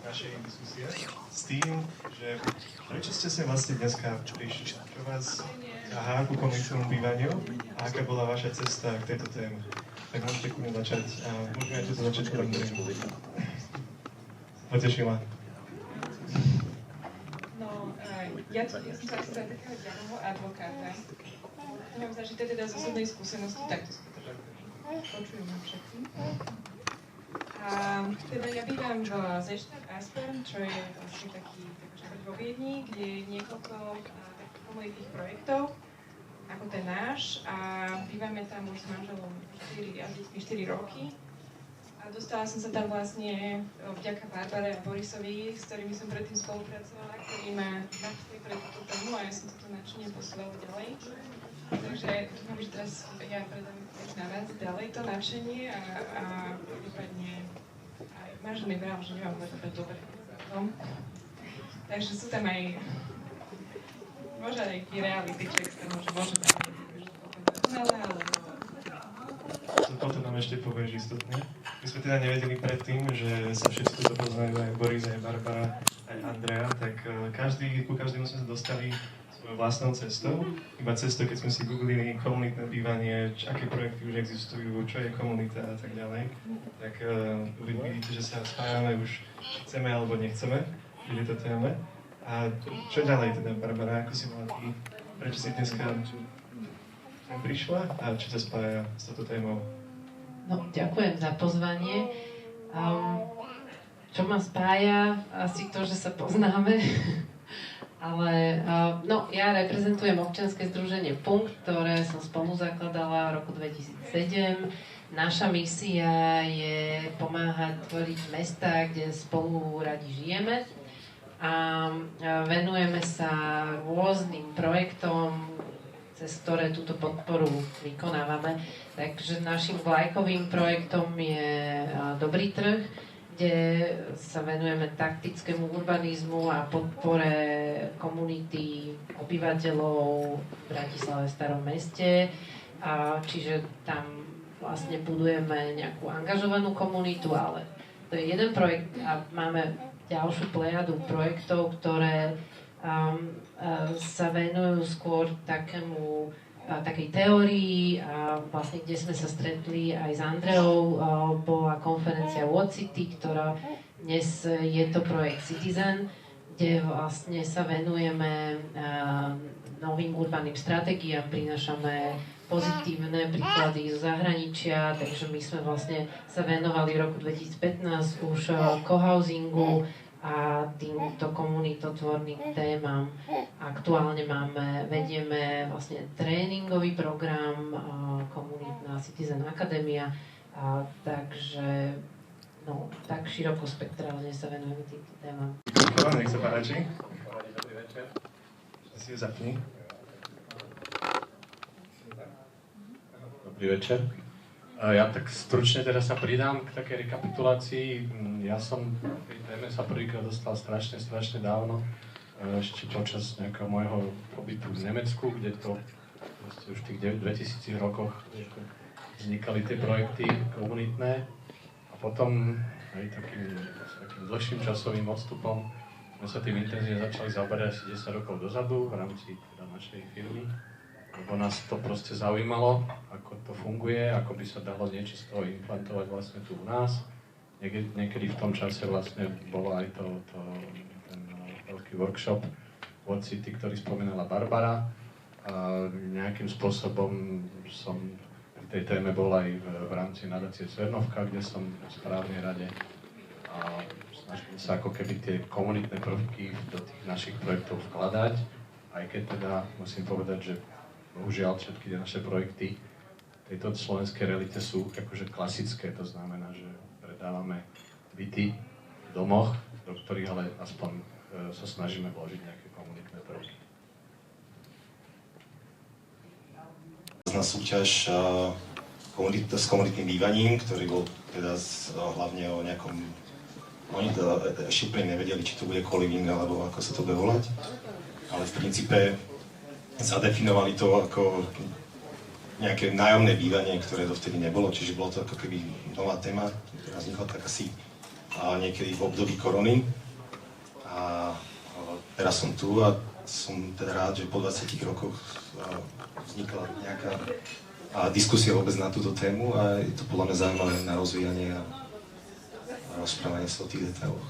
našej diskusie s tým, že prečo ste sa vlastne dneska prišli? Čo vás ťahá ku komunitnému bývaniu a aká bola vaša cesta k tejto téme? Tak môžete kľudne začať a môžeme aj začať prvým. Potešila. Ja som sa chcela takého diaľového advokáta. To mám zažité teda z osobnej skúsenosti, takto si to počujem na všetci. A teda ja bývam v Zeštak Aspen, čo je vlastne taký vo Viedni, kde je niekoľko takých komunitných projektov, ako ten náš. A bývame tam už s manželom 4 roky. A dostala som sa tam vlastne vďaka Barbare a Borisovi, s ktorými som predtým spolupracovala, ktorí ma načali pre túto tému a ja som toto nadšenie posúvala ďalej. Takže dúfam, že teraz ja predám na vás ďalej to nadšenie a prípadne aj manžel mi bral, že nemám veľmi dobre v tom. Takže sú tam aj možno aj reality check, môže tam ale toto nám ešte povieš istotne. My sme teda nevedeli predtým, že sa všetci tu poznajú, aj Boris, aj Barbara, aj Andrea, tak ku každému sme sa dostali svojou vlastnou cestou. Iba cestou, keď sme si googlili komunitné bývanie, aké projekty už existujú, čo je komunita a tak ďalej. Tak vidíte, že sa spájame už chceme alebo nechceme v tejto téme. A čo ďalej teda, Barbara, ako si mala ty? Prečo si dneska sem prišla a čo sa spája s touto témou? No, ďakujem za pozvanie. Čo ma spája? Asi to, že sa poznáme. Ale no, ja reprezentujem občianske združenie Punkt, ktoré som spolu zakladala v roku 2007. Naša misia je pomáhať tvoriť mestá, kde spolu radi žijeme. A venujeme sa rôznym projektom, cez ktoré túto podporu vykonávame. Takže našim vlajkovým projektom je Dobrý trh, kde sa venujeme taktickému urbanizmu a podpore komunity obyvateľov v Bratislave v Starom meste. Čiže tam vlastne budujeme nejakú angažovanú komunitu, ale to je jeden projekt a máme ďalšiu plejadu projektov, ktoré sa venujú skôr takej teórii a vlastne kde sme sa stretli aj s Andreou, bola konferencia What City, ktorá dnes je to projekt Citizen, kde vlastne sa venujeme novým urbaným stratégiám, prinášame pozitívne príklady zo zahraničia, takže my sme vlastne sa venovali v roku 2015 už cohousingu a týmto komunitotvorným témam. Aktuálne vedieme vlastne tréningový program komunitná Citizen Akadémia, takže no, tak širokospektrálne sa venujeme týmto témam. Nech sa páči. Dobrý večer. Si ju zapni. Dobrý večer. Ja tak stručne teda sa pridám k takej rekapitulácii. Ja som v tej téme sa prvýkrát dostal strašne dávno, ešte počas nejakého môjho pobytu v Nemecku, kde to už v tých 2000 rokoch vznikali tie projekty komunitné. A potom aj takým dlhším časovým odstupom sme sa tým intenzívne začali zaoberať asi 10 rokov dozadu v rámci teda našej firmy. Lebo nás to proste zaujímalo, ako to funguje, ako by sa dalo niečo z toho implantovať vlastne tu u nás. Niekedy v tom čase vlastne bolo aj ten veľký workshop What City, ktorý spomínala Barbara. A nejakým spôsobom som v tej téme bol aj v rámci nadácie Cvernovka, kde som v správnej rade. A snažili sa ako keby tie komunitné prvky do tých našich projektov vkladať. Aj keď teda musím povedať, že bohužiaľ všetky tie naše projekty tejto slovenskej realite sú akože klasické, to znamená, že predávame byty v domoch, do ktorých ale aspoň sa snažíme vložiť nejaké komunitné prvky. Na súťaž s komunitným bývaním, ktorý bol teda hlavne o nejakom... Oni teda ešte úplne nevedeli, či to bude co-living alebo ako sa to bude volať, ale v princípe zadefinovali to ako nejaké nájomné bývanie, ktoré dovtedy nebolo, čiže bolo to ako keby nová téma, ktorá vznikla tak asi niekedy v období korony. A teraz som tu a som teda rád, že po 20 rokoch vznikla nejaká diskusia vôbec na túto tému a je to podľa mňa zaujímavé na rozvíjanie a rozprávanie sa o tých detailoch.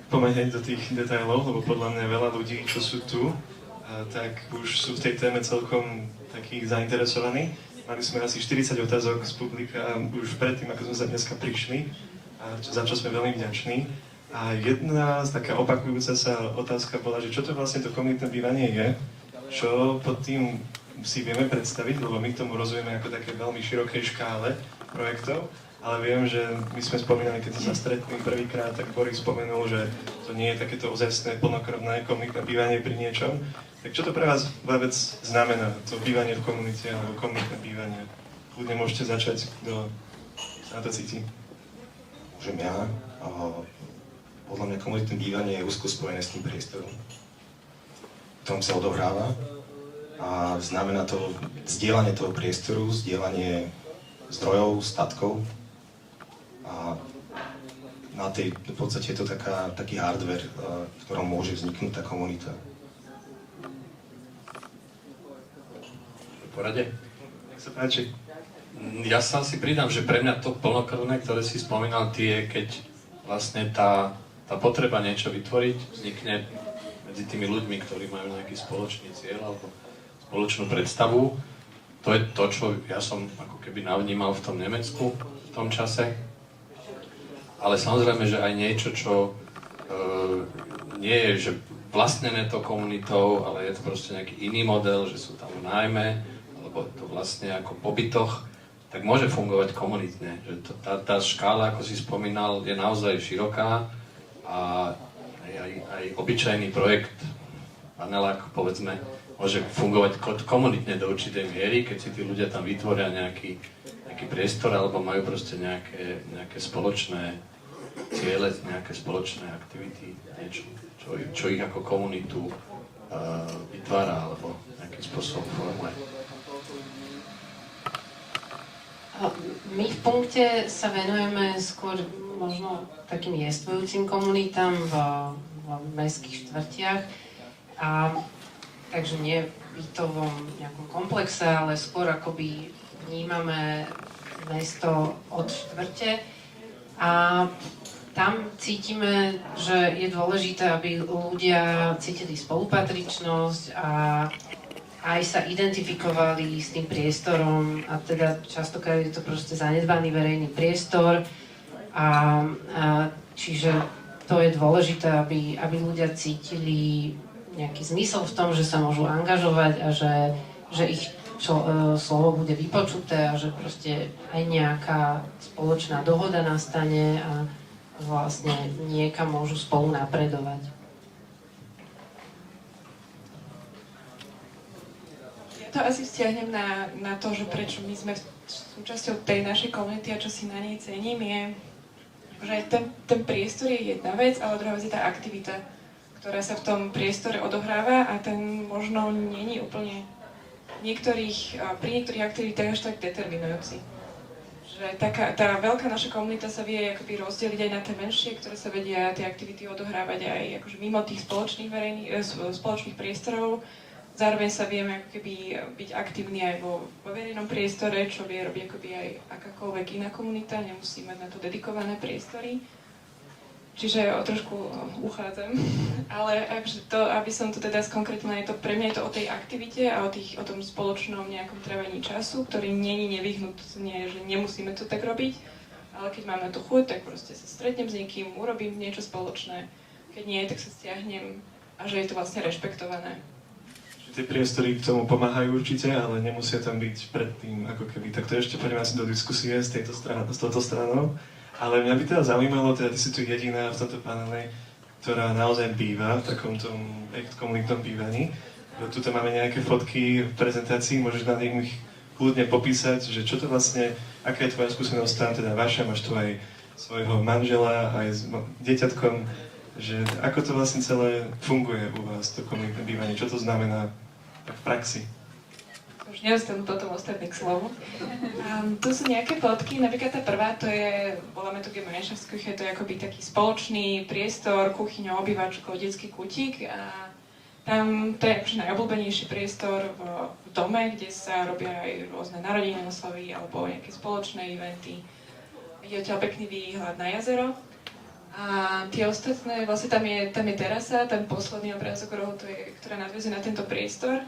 Poďme hneď do tých detailov, lebo podľa mňa veľa ľudí, čo sú tu, tak už sú v tej téme celkom takí zainteresovaní. Mali sme asi 40 otázok z publika už predtým, ako sme sa dneska prišli, za čo sme veľmi vďační. A jedna z taká opakujúca sa otázka bola, že čo to vlastne to komunitné bývanie je, čo pod tým si vieme predstaviť, lebo my k tomu rozumieme ako také veľmi širokej škále projektov, ale viem, že my sme spomínali, keď sme sa stretli prvýkrát, tak Boris spomenul, že to nie je takéto ozajstné, plnokrvné komunitné bývanie pri niečom. Tak čo to pre vás vôbec znamená, to bývanie v komunite alebo komunitné bývanie? Kľudne môžete začať, kto sa na to cíti. Môžem ja. Podľa mňa komunitné bývanie je úzko spojené s tým priestorom, v ktorom sa odohráva. A znamená to zdieľanie toho priestoru, zdieľanie zdrojov, statkov. A na tej, v podstate je to taký hardware, v ktorom môže vzniknúť tá komunita. Porade? Nech sa páči. Ja sa si pridám, že pre mňa to plnokrvné, ktoré si spomínal, tie, keď vlastne tá potreba niečo vytvoriť vznikne medzi tými ľuďmi, ktorí majú nejaký spoločný cieľ alebo spoločnú predstavu. To je to, čo ja som ako keby navnímal v tom Nemecku v tom čase. Ale samozrejme, že aj niečo, čo nie je že vlastnené to komunitou, ale je to proste nejaký iný model, že sú tam nájme, alebo to vlastne ako pobytoch, tak môže fungovať komunitne. Že tá škála, ako si spomínal, je naozaj široká a aj obyčajný projekt panelák, povedzme, môže fungovať komunitne do určitej miery, keď si tí ľudia tam vytvoria nejaký priestor alebo majú proste nejaké spoločné ciele, nejaké spoločné aktivity, niečo, čo ich ako komunitu vytvára alebo nejakým spôsobom formuje. My v punkte sa venujeme skôr možno takým jestvujúcim komunitám v mestských štvrtiach. Takže nie v bytovom nejakom komplexe, ale skôr akoby vnímame mesto od štvrte. A tam cítime, že je dôležité, aby ľudia cítili spolupatričnosť a aj sa identifikovali s tým priestorom a teda častokrát je to proste zanedbaný verejný priestor a čiže to je dôležité, aby ľudia cítili nejaký zmysel v tom, že sa môžu angažovať a že ich slovo bude vypočuté a že proste aj nejaká spoločná dohoda nastane a vlastne niekam môžu spolu napredovať. To asi stiahnem na to, že prečo my sme súčasťou tej našej komunity a čo si na nej cením je, že ten priestor je jedna vec, ale druhá vec je tá aktivita, ktorá sa v tom priestore odohráva a ten možno není úplne pri niektorých aktivitách až tak determinujúci. Že tá veľká naša komunita sa vie akoby rozdeliť aj na tie menšie, ktoré sa vedia tie aktivity odohrávať aj akože mimo tých spoločných priestorov. Zároveň sa vieme ako keby byť aktívni aj vo verejnom priestore, čo vie robiť akoby aj akákoľvek iná komunita, nemusí mať na to dedikované priestory. Čiže trošku uchádzam, ale aby som to teda skonkretnila, pre mňa je to o tej aktivite a o tom spoločnom nejakom trávení času, ktorý nie je nevyhnutne, že nemusíme to tak robiť, ale keď máme tu chuť, tak proste sa stretnem s niekým, urobím niečo spoločné, keď nie, tak sa stiahnem a že je to vlastne rešpektované. Tie priestory k tomu pomáhajú určite, ale nemusia tam byť predtým, ako keby. Tak to ešte poďme asi do diskusie s touto stranou. Ale mňa by teda zaujímalo, teda ty si tu jediná v tomto panele, ktorá naozaj býva v takomto komunitnom bývaní. Tuto máme nejaké fotky v prezentácii, môžeš na nich kľudne popísať, že čo to vlastne, aká je tvoja skúsenosť tam, teda vaša, máš tu aj svojho manžela, aj s dieťatkom, že ako to vlastne celé funguje u vás, to komunitné bývanie, čo to znamená v praxi? už nedostanú potom ostatní k slovu. Tu sú nejaké fotky, napríklad tá prvá, to je, voláme to Gemeinschaftsküche, to je akoby taký spoločný priestor, kuchyňa, obývačko, detský kutík a tam to je akože najobľúbenejší priestor v dome, kde sa robia aj rôzne narodeniny oslavy alebo nejaké spoločné eventy. Je odtiaľ pekný výhľad na jazero. A tie ostatné, vlastne tam je terasa, ten posledný obrázok rohu, ktorá nadväzuje na tento priestor,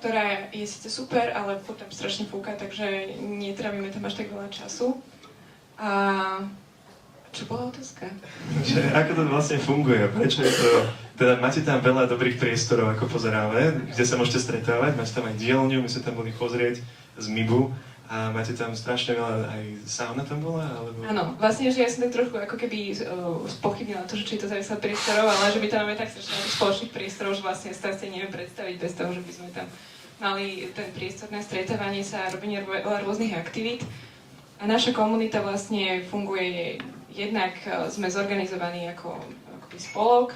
ktorá je síce super, ale tam strašne fúka, takže netrávime tam až tak veľa času. A čo bola otázka? Že ako to vlastne funguje? Prečo je to... Teda máte tam veľa dobrých priestorov, ako pozeráme, kde sa môžete stretávať, máte tam aj dielňu, my sme tam boli pozrieť z MIBu a máte tam strašne veľa, aj sauna tam bola? Alebo... Áno, vlastne, že ja som tak trochu ako keby spochybnila to, že či je to závislé od priestorov, ale že my tam máme tak strašne spoločných priestorov, že vlastne sa si neviem predstaviť bez toho, že by sme tam mali ten priestor na stretávanie sa a robenie veľa rôznych aktivít. A naša komunita vlastne funguje, jednak sme zorganizovaní ako spolok,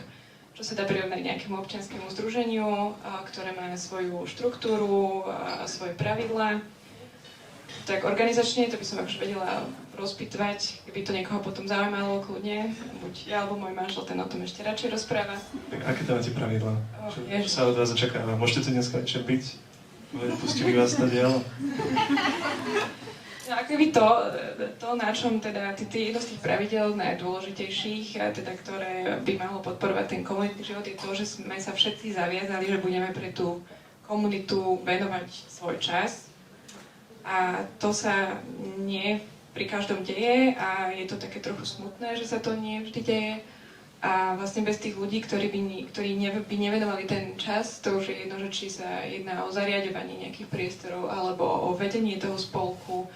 čo sa dá prirovnať nejakému občianskému združeniu, ktoré má svoju štruktúru a svoje pravidlá. Tak organizačne, to by som akože vedela rozpýtvať, keby to niekoho potom zaujímalo kľudne, buď ja alebo môj manžel, ten o tom ešte radšej rozpráva. Tak aké tam máte pravidlá? Čo sa od vás očakáva? Môžete tu dneska večer byť? Pustili vás na dielo? No akoby to, na čom teda jedno z tých pravidel najdôležitejších, teda ktoré by malo podporovať ten komunitný život, je to, že sme sa všetci zaviazali, že budeme pre tú komunitu venovať svoj čas. A to sa nie pri každom deje a je to také trochu smutné, že sa to nie vždy deje. A vlastne bez tých ľudí, ktorí by nevenovali ten čas, to už je jedno, že či sa jedná o zariaďovanie nejakých priestorov alebo o vedenie toho spolku,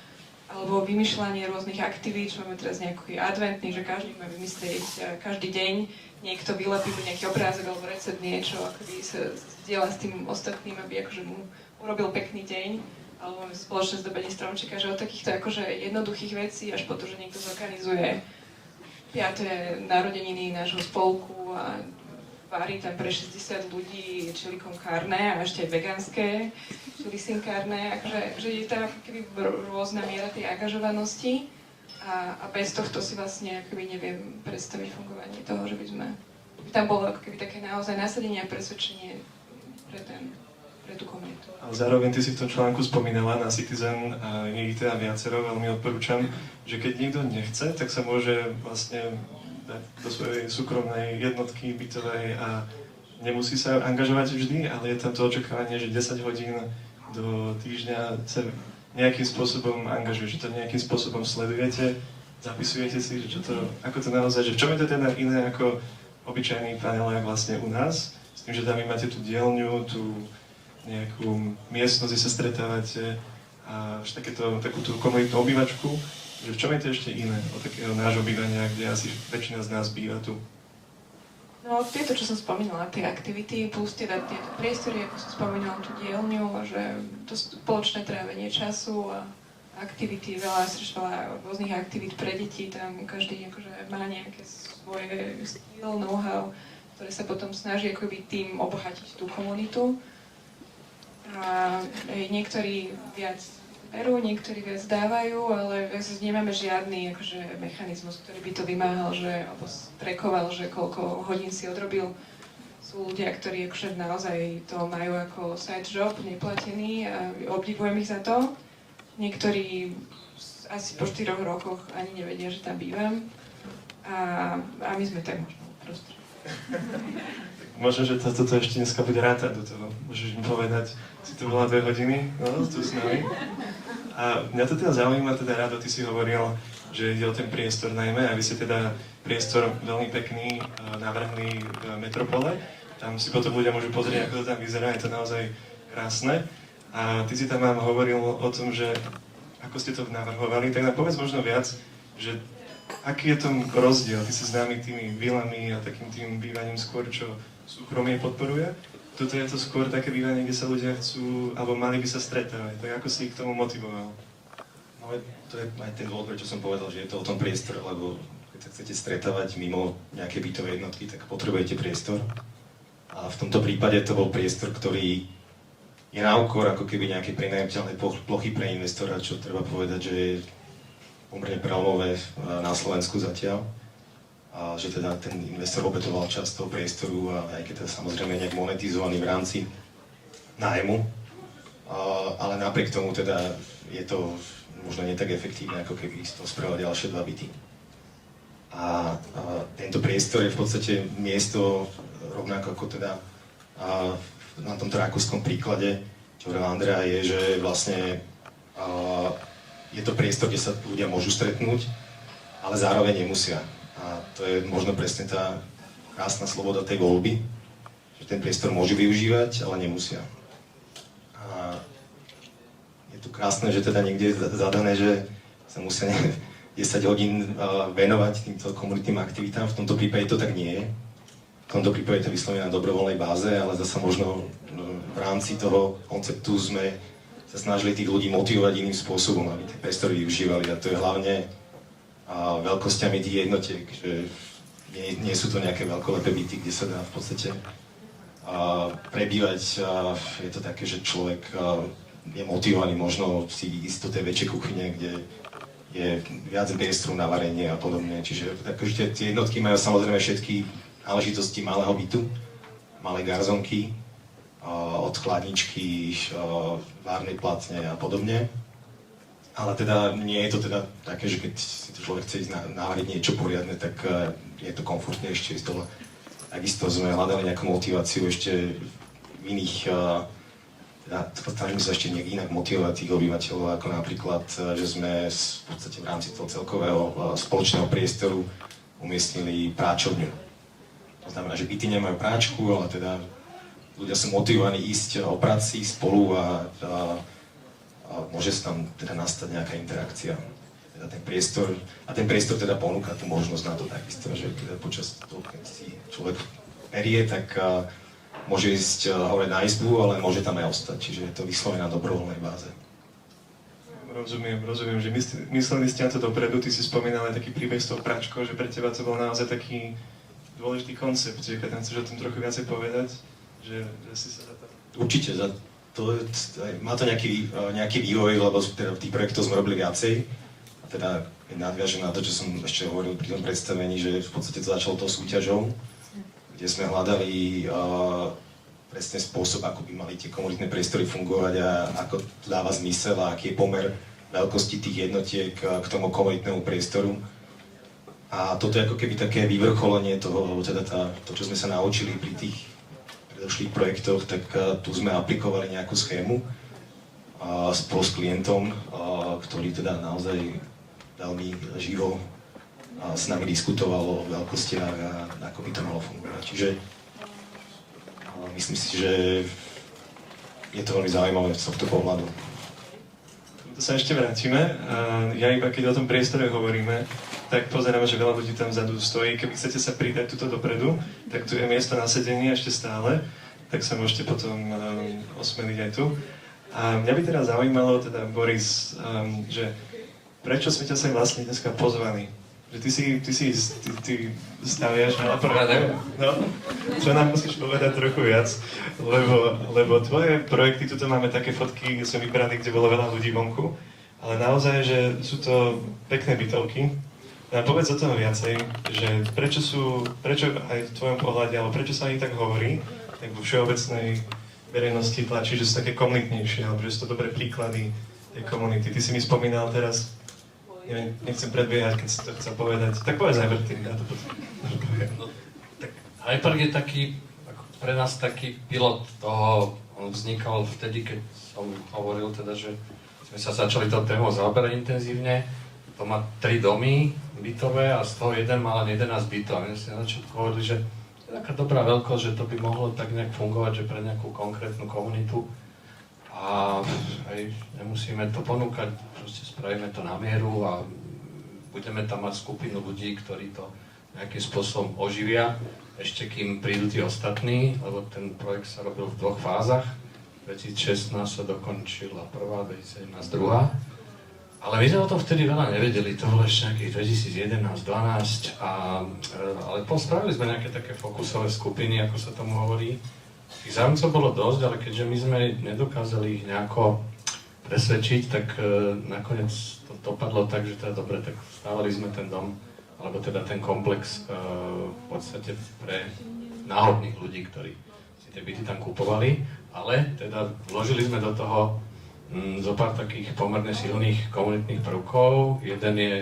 alebo vymýšľanie rôznych aktivít, čo máme teraz nejaký adventný, že každý má vymyslieť každý deň, niekto vylepí nejaký obrázok alebo recept niečo, akoby sa zdieľa s tým ostatným, aby akože mu urobil pekný deň, alebo máme spoločné zdobenie stromčeka, že od takýchto akože jednoduchých vecí až po to, že niekto zorganizuje 5. narodeniny nášho spolku a varí tam pre 60 ľudí chili con carne a ešte aj vegánske chili sin carne, akože, že je tam keby rôzna miera tej angažovanosti a bez tohto si vlastne akoby neviem predstaviť fungovanie toho, že by tam bolo ako keby také naozaj nasadenie a presvedčenie pre tú komunitu. Ale zároveň ty si v tom článku spomínala na Citizen a je ich teda viacero, veľmi odporúčam, že keď niekto nechce, tak sa môže vlastne do svojej súkromnej jednotky bytovej a nemusí sa angažovať vždy, ale je tam to očakávanie, že 10 hodín do týždňa sa nejakým spôsobom angažuje, že to nejakým spôsobom sledujete, zapisujete si, že čo to, ako to naozaj, že v čom je to teda iné ako obyčajný panelák vlastne u nás, s tým, že tam vy máte tú dielňu, tú nejakú miestnosť, kde sa stretávate a takú tú komunitnú obývačku, že v čom je to ešte iné od takého nášho bývania, kde asi väčšina z nás býva tu? No, tieto, čo som spomínala, tie aktivity, plus tieto priestory, ako som spomínala, tú dielňu, že to spoločné trávenie času a aktivity, veľa rôznych aktivít pre deti, tam každý akože má nejaké svoje skill, know-how, ktoré sa potom snaží akoby tým obohatiť tú komunitu. A niektorí viac berú, niektorí viac dávajú, ale nemáme žiadny akože, mechanizmus, ktorý by to vymáhal, alebo trekoval, že koľko hodín si odrobil. Sú ľudia, ktorí akože, naozaj to majú ako side job, neplatený a obdivujem ich za to. Niektorí asi po 4 rokoch ani nevedia, že tam bývam. A my sme tak možno proste. Možno, že toto ešte dneska bude rátať do toho. Môžeš mi povedať, si to bola 2 hodiny, no, tu s nami. A mňa to teda zaujíma, teda Rado, ty si hovoril, že ide o ten priestor najmä, a vy ste teda priestor veľmi pekný navrhli v Metropole. Tam si potom ľudia môžu pozrieť, ako to tam vyzerá, je to naozaj krásne. A ty si tam vám hovoril o tom, že ako ste to navrhovali, tak nám povedz možno viac, že aký je tom rozdiel? Ty si známy tými vilami a takým tým bývaním skôr, čo súkromie podporuje. Toto je to skôr také bývanie, kde sa ľudia chcú, alebo mali by sa stretávať. Tak ako si ich k tomu motivoval? No to je aj ten dôvod, prečo som povedal, že je to o tom priestore, lebo keď sa chcete stretávať mimo nejaké bytové jednotky, tak potrebujete priestor. A v tomto prípade to bol priestor, ktorý je na úkor ako keby nejaké prenajmiteľné plochy pre investora, čo treba povedať, že je pomerne prelomové na Slovensku zatiaľ. A že teda ten investor obetoval časť toho priestoru, a aj keď teda samozrejme nejak monetizovaný v rámci nájmu. Ale napriek tomu teda je to možno nie tak efektívne, ako keby z toho spravil ďalšie 2 byty. A tento priestor je v podstate miesto, rovnako ako teda na tomto rakúskom príklade, čo hovoril Andrea, je, že vlastne je to priestor, kde sa ľudia môžu stretnúť, ale zároveň nemusia. A to je možno presne tá krásna sloboda tej voľby, že ten priestor môžu využívať, ale nemusia. A je tu krásne, že teda niekde je zadané, že sa musia 10 hodín venovať týmto komunitným aktivitám. V tomto prípade to tak nie je. V tomto prípade to vyslovene na dobrovoľnej báze, ale zase možno v rámci toho konceptu sme sa snažili tých ľudí motivovať iným spôsobom, aby tie priestory využívali. A to je hlavne veľkosťami tých jednotiek, že nie sú to nejaké veľkolepé byty, kde sa dá v podstate prebývať. Je to také, že človek je motivovaný možno si ísť do tej väčšej kuchyne, kde je viac priestoru na varenie a podobne. Čiže takže tie jednotky majú samozrejme všetky náležitosti malého bytu, malé garzonky, od chladničky, várnej platne a podobne. Ale teda nie je to teda také, že keď si to človek chce ísť návariť niečo poriadne, tak je to komfortnejšie ísť dole. Takisto sme hľadali nejakú motiváciu ešte v iných, snažíme sa ešte nejak inak motivovať tých obyvateľov, ako napríklad, že sme v podstate v rámci toho celkového spoločného priestoru umiestnili práčovňu. To znamená, že byty nemajú práčku, ale teda ľudia sú motivovaní ísť o práci spolu a môže sa tam teda nastať nejaká interakcia. Teda ten priestor teda ponúka tú možnosť na to takisto, že teda počas toho, keď si človek berie, tak môže ísť hore na izbu, ale môže tam aj ostať, čiže je to vyslovene na dobrovoľnej báze. Rozumiem, že mysleli ste na to dopredu, ty si spomínal aj taký príbeh s tou práčkou, že pre teba to bol naozaj taký dôležitý koncept, že keď tam chceš o tom trochu viacej povedať, že si sa za to... Určite, má to nejaký vývoj, lebo teda tých projektov sme robili viacej. A teda nadviažem na to, čo som ešte hovoril pri tom predstavení, že v podstate to začalo tou súťažou, kde sme hľadali presne spôsob, ako by mali tie komunitné priestory fungovať a ako dáva zmysel a aký je pomer veľkosti tých jednotiek k tomu komunitnému priestoru. A toto je ako keby také vyvrcholenie toho, alebo teda to, čo sme sa naučili pri tých predošlých projektoch, tak tu sme aplikovali nejakú schému spolu s klientom, ktorý teda naozaj veľmi živo s nami diskutoval o veľkostiach a ako by to malo fungovať. Čiže myslím si, že je to veľmi zaujímavé z tohto pohľadu. To sa ešte vrátime. Ja iba keď o tom priestore hovoríme, tak pozeráme, že veľa ľudí tam vzadu stojí. Keby chcete sa pridať tuto dopredu, tak tu je miesto na sedenie ešte stále, tak sa môžete potom osmeliť aj tu. A mňa by teraz zaujímalo, teda Boris, že prečo sme ťa sem vlastne dneska pozvali? Že ty staviaš na porade. No, čo nám musíš povedať trochu viac, lebo tvoje projekty, tuto máme také fotky, kde sme vybrali, kde bolo veľa ľudí vonku, ale naozaj, že sú to pekné bytovky. A povedz o tom viacej, že prečo aj v tvojom pohľade, alebo prečo sa ani tak hovorí, tak vo všeobecnej verejnosti tlačí, že sú také komunitnejšie, alebo že sú to dobré príklady tej komunity. Ty si mi spomínal teraz, nechcem predbiehať, keď si to chcel povedať, tak povedz aj Bertin, ja to potom poviem. No, tak Hyperk je taký, pre nás taký pilot toho, on vznikal vtedy, keď som hovoril teda, že sme sa začali tou témou zaoberať intenzívne. To má 3 domy bytové a z toho jeden mal len 11 bytov. A my sme na začiatku hovorili, že je taká dobrá veľkosť, že to by mohlo tak nejak fungovať, že pre nejakú konkrétnu komunitu. A hej, nemusíme to ponúkať, proste spravíme to na mieru a budeme tam mať skupinu ľudí, ktorí to nejakým spôsobom oživia, ešte kým prídu tí ostatní, lebo ten projekt sa robil v 2 fázach. 2016 sa dokončila prvá, 2017 druhá. Ale my sme o tom vtedy veľa nevedeli, to bolo ešte nejakých 2011-12, ale spravili sme nejaké také fokusové skupiny, ako sa tomu hovorí. Tých záujemcov bolo dosť, ale keďže my sme nedokázali ich nejako presvedčiť, tak nakoniec to dopadlo tak, že teda dobre, tak stávali sme ten dom, alebo teda ten komplex v podstate pre náhodných ľudí, ktorí si tie byty tam kupovali, ale teda vložili sme do toho zo pár takých pomerne silných komunitných prvkov. Jeden je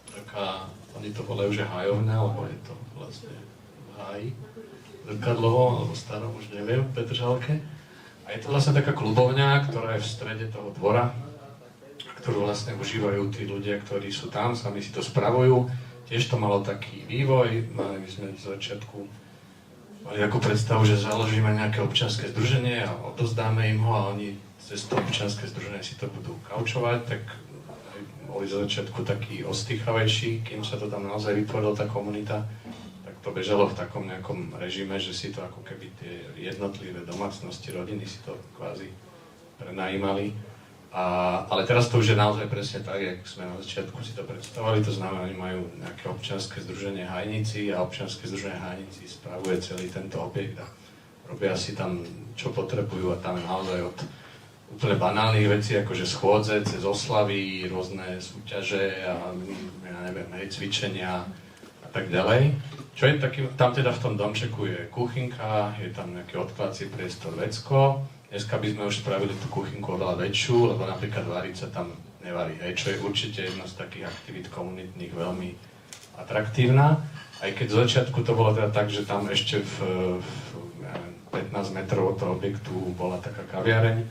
taká, oni to volajú, že hajovňa, lebo je to vlastne v háji, zrkadlovo, alebo starom, už neviem, v Petržalke. A je to vlastne taká klubovňa, ktorá je v strede toho dvora, ktorú vlastne užívajú tí ľudia, ktorí sú tam, sami si to spravujú. Tiež to malo taký vývoj, my sme z začiatku mali takú predstavu, že založíme nejaké občianske združenie a odozdáme im ho a oni cez to občianske združenie si to budú kaučovať, tak boli z začiatku takí ostýchavejší, kým sa to tam naozaj vytvorila tá komunita. To bežalo v takom nejakom režime, že si to ako keby tie jednotlivé domácnosti, rodiny si to kvázi prenajímali. Ale teraz to už je naozaj presne tak, jak sme na začiatku si to predstavovali, to znamená, oni majú nejaké občianske združenie Hajníci a občianske združenie Hajníci spravuje celý tento objekt a robia si tam, čo potrebujú a tam je naozaj od úplne banálnych vecí, akože schôdze, cez oslavy, rôzne súťaže a ja neviem, cvičenia a tak ďalej. Čo je taký, tam teda v tom domčeku je kuchynka, je tam nejaký odkladací priestor vecko. Dneska by sme už spravili tú kuchynku oveľa väčšiu, lebo napríklad variť sa tam nevarí, čo je určite jedna z takých aktivít komunitných veľmi atraktívna. Aj keď z začiatku to bolo teda tak, že tam ešte v 15 metrov od toho objektu bola taká kaviareň,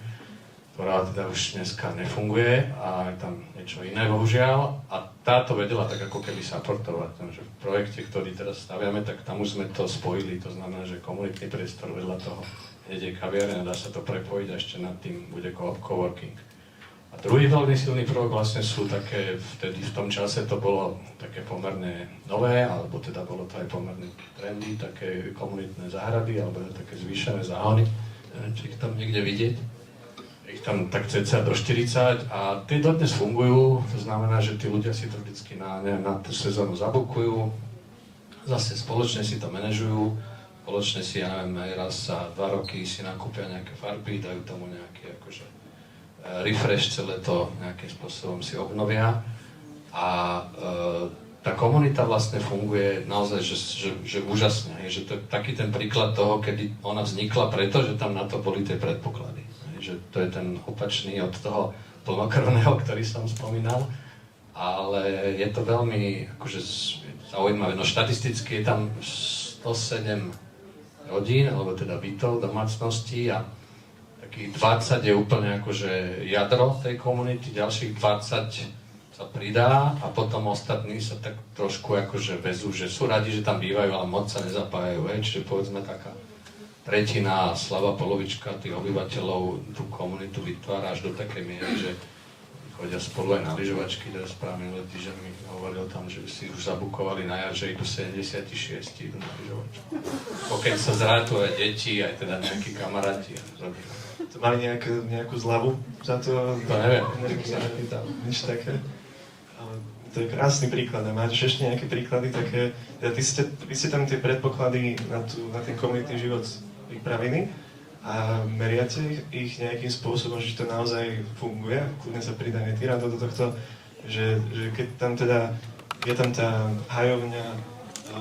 ktorá teda už dneska nefunguje a je tam niečo iné bohužiaľ. A táto vedela tak ako keby supportovať, že v projekte, ktorý teraz staviame, tak tam už sme to spojili, to znamená, že komunitný priestor vedľa toho hneď je kaviareň a dá sa to prepojiť a ešte nad tým bude coworking. A druhý veľmi silný prvok vlastne sú také, vtedy v tom čase to bolo také pomerne nové, alebo teda bolo to aj pomerne trendy, také komunitné záhrady, alebo také zvýšené záhony, či ich tam niekde vidieť. Ich tam tak cca do 40 a tie dodnes fungujú, to znamená, že tí ľudia si to vždycky na tú sezónu zabukujú, zase spoločne si to manažujú, spoločne si, ja neviem, aj raz za 2 roky si nakúpia nejaké farby, dajú tomu nejaký akože refresh, celé to nejakým spôsobom si obnovia a tá komunita vlastne funguje naozaj, že úžasne, že to je taký ten príklad toho, kedy ona vznikla preto, že tam na to boli tie predpoklady. Že to je ten opačný od toho plnokrvného, ktorý som spomínal, ale je to veľmi akože zaujímavé. No štatisticky je tam 107 rodín, alebo teda bytov, domácností a takých 20 je úplne akože jadro tej komunity, ďalších 20 sa pridá a potom ostatní sa tak trošku akože vezú, že sú radi, že tam bývajú, ale moc sa nezapájajú, čiže povedzme taká tretina, slabá polovička tých obyvateľov tú komunitu vytvára až do takej miery, že chodia spolu aj na lyžovačky, to je správne letý, že mi hovoril tam, že si už zabukovali na jar, že idú 76, idú na lyžovačku. Keď sa zrátu aj deti, aj teda nejakí kamaráti. To mali nejakú zľavu za to? To neviem. Nič také. Ale to je krásny príklad. A máš ešte nejaké príklady také? Vy ste tam tie predpoklady na ten komunitný život pripravení a meriate ich nejakým spôsobom, že to naozaj funguje. Kľudne sa pridáme ty rado do tohto, že keď tam teda je tam tá hajovňa,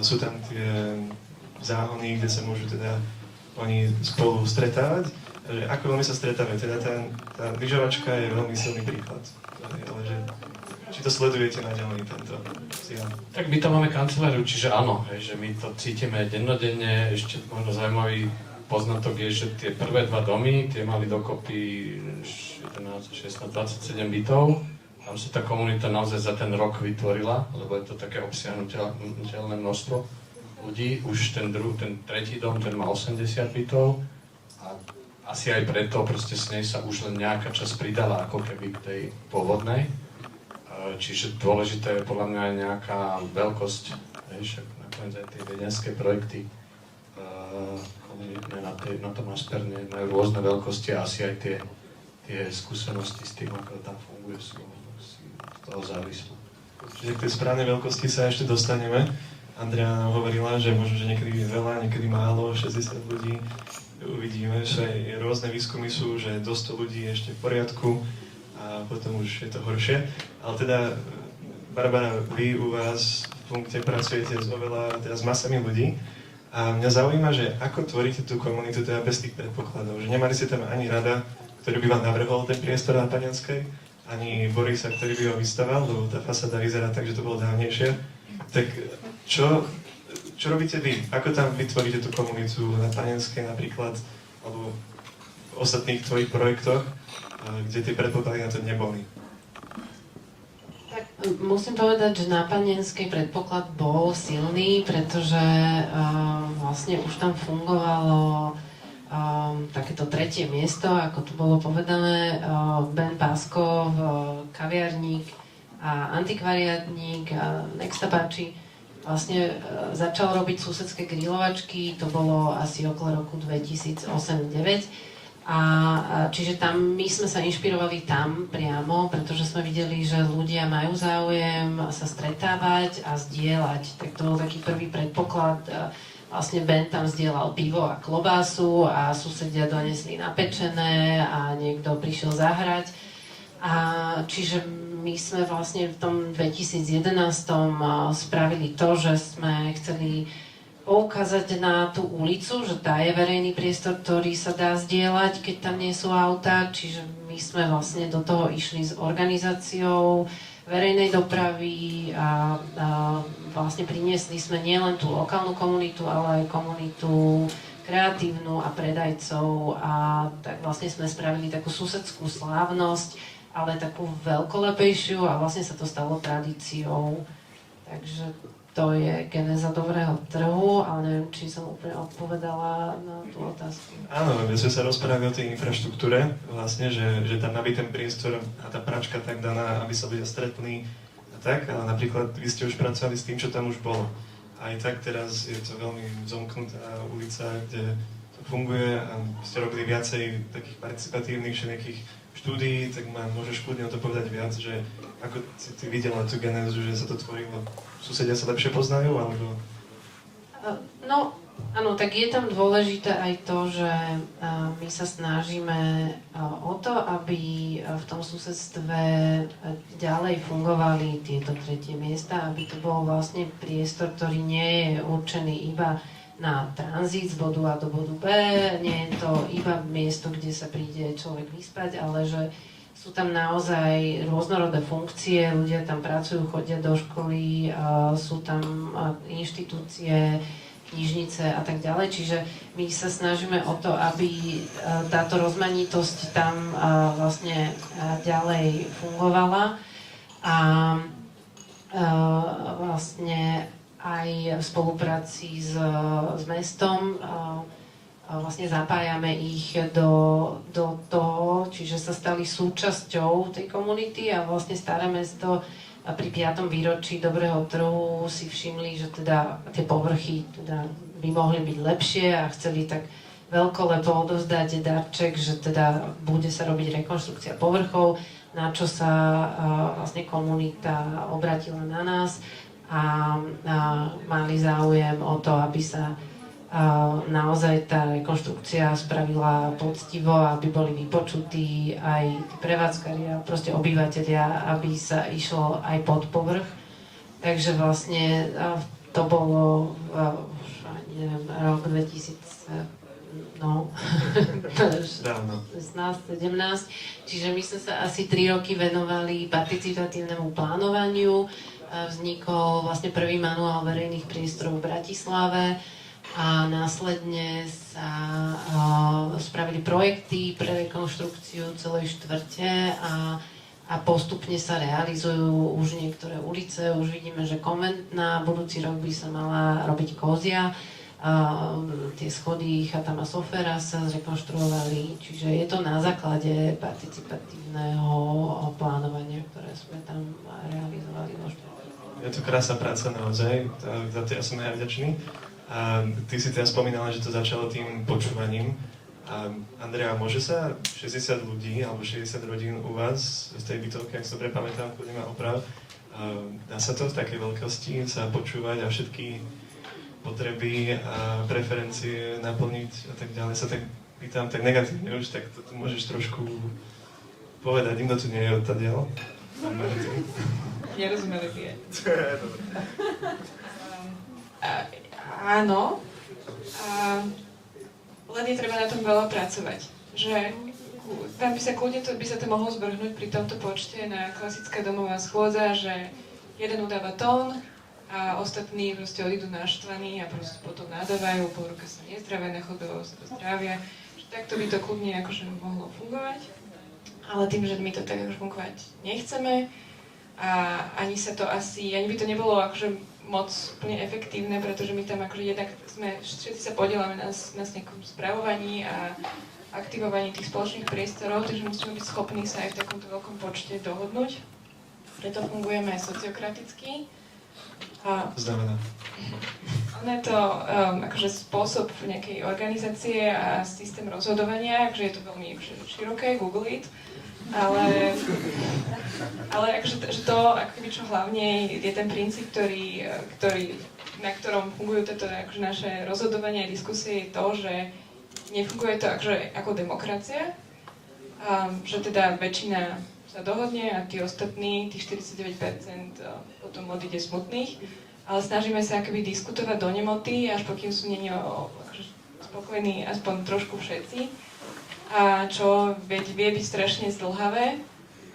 sú tam tie záhony, kde sa môžu teda oni spolu stretávať, že ako veľmi sa stretávajú. Teda tá lyžovačka je veľmi silný príklad. Ale že či to sledujete naďalej tento cieľ? Tak my tam máme kanceláriu, čiže áno, že my to cítime dennodenne. Ešte možno zaujímavý poznatok je, že tie prvé 2 domy, tie mali dokopy 11, 16, 27 bytov. Tam sa tá komunita naozaj za ten rok vytvorila, lebo je to také obsiahnuteľné množstvo ľudí. Už ten tretí dom, ten má 80 bytov a asi aj preto proste s nej sa už len nejaká časť pridala ako keby k tej pôvodnej. Čiže dôležité je podľa mňa aj nejaká veľkosť, nakoniec aj tie vedenské projekty komunitné na tom Asperne majú rôzne veľkosti a asi aj tie skúsenosti s tým, ako tam funguje, sú z toho závislé. Čiže k tej správnej veľkosti sa ešte dostaneme. Andrea nám hovorila, že možno, že niekedy veľa, niekedy málo, 60 ľudí. uvidíme, že aj rôzne výskumy sú, že do 100 ľudí je ešte v poriadku a potom už je to horšie. Ale teda, Barbara, vy u vás v punkte pracujete teda s masami ľudí a mňa zaujíma, že ako tvoríte tú komunitu teda bez tých predpokladov, že nemali ste tam ani rada, ktorý by vám navrhol ten priestor na Panianskej, ani Borisa, ktorý by ho vystaval, lebo tá fasáda vyzerá tak, že to bolo dávnejšie. Tak čo robíte vy? Ako tam vytvoríte tú komunitu na Panianskej napríklad, alebo v ostatných tvojich projektoch, kde tie predpoklady na to neboli? Tak musím povedať, že na Panianskej predpoklad bol silný, pretože vlastne už tam fungovalo takéto tretie miesto, ako tu bolo povedané, Ben Páskov, kaviarník a antikvariátnik a Nextabáči vlastne začal robiť susedské grilovačky, to bolo asi okolo roku 2008-2009 a čiže tam my sme sa inšpirovali tam priamo, pretože sme videli, že ľudia majú záujem sa stretávať a zdieľať, tak to bol taký prvý predpoklad. Vlastne Ben tam zdieľal pivo a klobásu a susedia donesli napečené a niekto prišiel zahrať. A čiže my sme vlastne v tom 2011 spravili to, že sme chceli poukázať na tú ulicu, že tá je verejný priestor, ktorý sa dá zdieľať, keď tam nie sú autá. Čiže my sme vlastne do toho išli s organizáciou verejnej dopravy a vlastne priniesli sme nielen tú lokálnu komunitu, ale aj komunitu kreatívnu a predajcov a tak vlastne sme spravili takú susedskú slávnosť, ale takú veľkolepejšiu a vlastne sa to stalo tradíciou. Takže to je genéza dobrého trhu, ale neviem, či som úplne odpovedala na tú otázku. Áno, my sme sa rozprávali o tej infraštruktúre, vlastne, že tam má byť ten priestor a tá pračka tak daná, aby sa ľudia stretli a tak, ale napríklad vy ste už pracovali s tým, čo tam už bolo. Aj tak teraz je to veľmi zomknutá ulica, kde to funguje a ste robili viacej takých participatívnych všelijakých štúdií, tak môžeš kľudne o to povedať viac, že ako si ty videla tú genézu, že sa to tvorilo. Susedia sa lepšie poznajú, alebo? No, áno, tak je tam dôležité aj to, že my sa snažíme o to, aby v tom susedstve ďalej fungovali tieto tretie miesta, aby to bol vlastne priestor, ktorý nie je určený iba na tranzit z bodu A do bodu B, nie je to iba miesto, kde sa príde človek vyspať, ale že sú tam naozaj rôznorodé funkcie, ľudia tam pracujú, chodia do školy, sú tam inštitúcie, knižnice a tak ďalej. Čiže my sa snažíme o to, aby táto rozmanitosť tam vlastne ďalej fungovala a vlastne aj v spolupráci s mestom vlastne zapájame ich do toho, čiže sa stali súčasťou tej komunity a vlastne Staré mesto pri 5. výročí Dobrého trhu si všimli, že teda tie povrchy teda by mohli byť lepšie a chceli tak veľkolepo odovzdať darček, že teda bude sa robiť rekonštrukcia povrchov, na čo sa vlastne komunita obratila na nás a mali záujem o to, aby sa naozaj tá rekonštrukcia spravila poctivo, aby boli vypočutí aj prevádzkari a proste obyvateľia, aby sa išlo aj pod povrch. Takže vlastne to bolo neviem, rok 2000, no, 16, 17, čiže my sme sa asi 3 roky venovali participatívnemu plánovaniu. Vznikol vlastne prvý manuál verejných priestorov v Bratislave a následne sa spravili projekty pre rekonštrukciu celej štvrte a postupne sa realizujú už niektoré ulice. Už vidíme, že Konventná budúci rok by sa mala robiť Kozia. Tie schody Chatama Sofera sa zrekonštruovali, čiže je to na základe participatívneho plánovania, ktoré sme tam realizovali vo štvrti. Je to krásna práca naozaj, za to ja som aj vďačný. A ty si teda spomínala, že to začalo tým počúvaním. A Andrea, môže sa 60 ľudí alebo 60 rodín u vás v tej bytovke, ak si dobre pamätám, kľudne ma oprav, dá sa to v takej veľkosti sa počúvať a všetky potreby a preferencie naplniť a tak ďalej. Sa tak pýtam tak negatívne už, tak to môžeš trošku povedať, nikto tu nie je odtadiaľ. Nerozumeli tie. Áno. Len je treba na tom veľa pracovať. Že tam by sa kľudne by sa to mohlo zvrhnúť pri tomto počte na klasická domová schôdza, že jeden udáva tón a ostatní proste odídu naštvaní a proste potom nadávajú, pol roka sa nezdravia, na chodbe sa zdravia. Takto by to kľudne akože mohlo fungovať. Ale tým, že my to tak akože fungovať nechceme a ani by to nebolo akože moc úplne efektívne, pretože my tam akože jednak všetci sa podielame na nejakom spravovaní a aktivovaní tých spoločných priestorov, takže musíme byť schopní sa aj v takomto veľkom počte dohodnúť. Preto fungujeme sociokraticky. To znamená? Ono je to akože spôsob nejakej organizácie a systém rozhodovania, akože je to veľmi akože široké, Google it, ale akože že to, akoby čo hlavne je ten princíp, na ktorom fungujú toto akože naše rozhodovanie a diskusie, je to, že nefunguje to akože ako demokracia, že teda väčšina sa dohodne a tí ostatní, tých 49% potom odíde smutných, ale snažíme sa akoby diskutovať do nemoty, až pokým sú nie akože spokojní aspoň trošku všetci, a čo vie byť strašne zdĺhavé,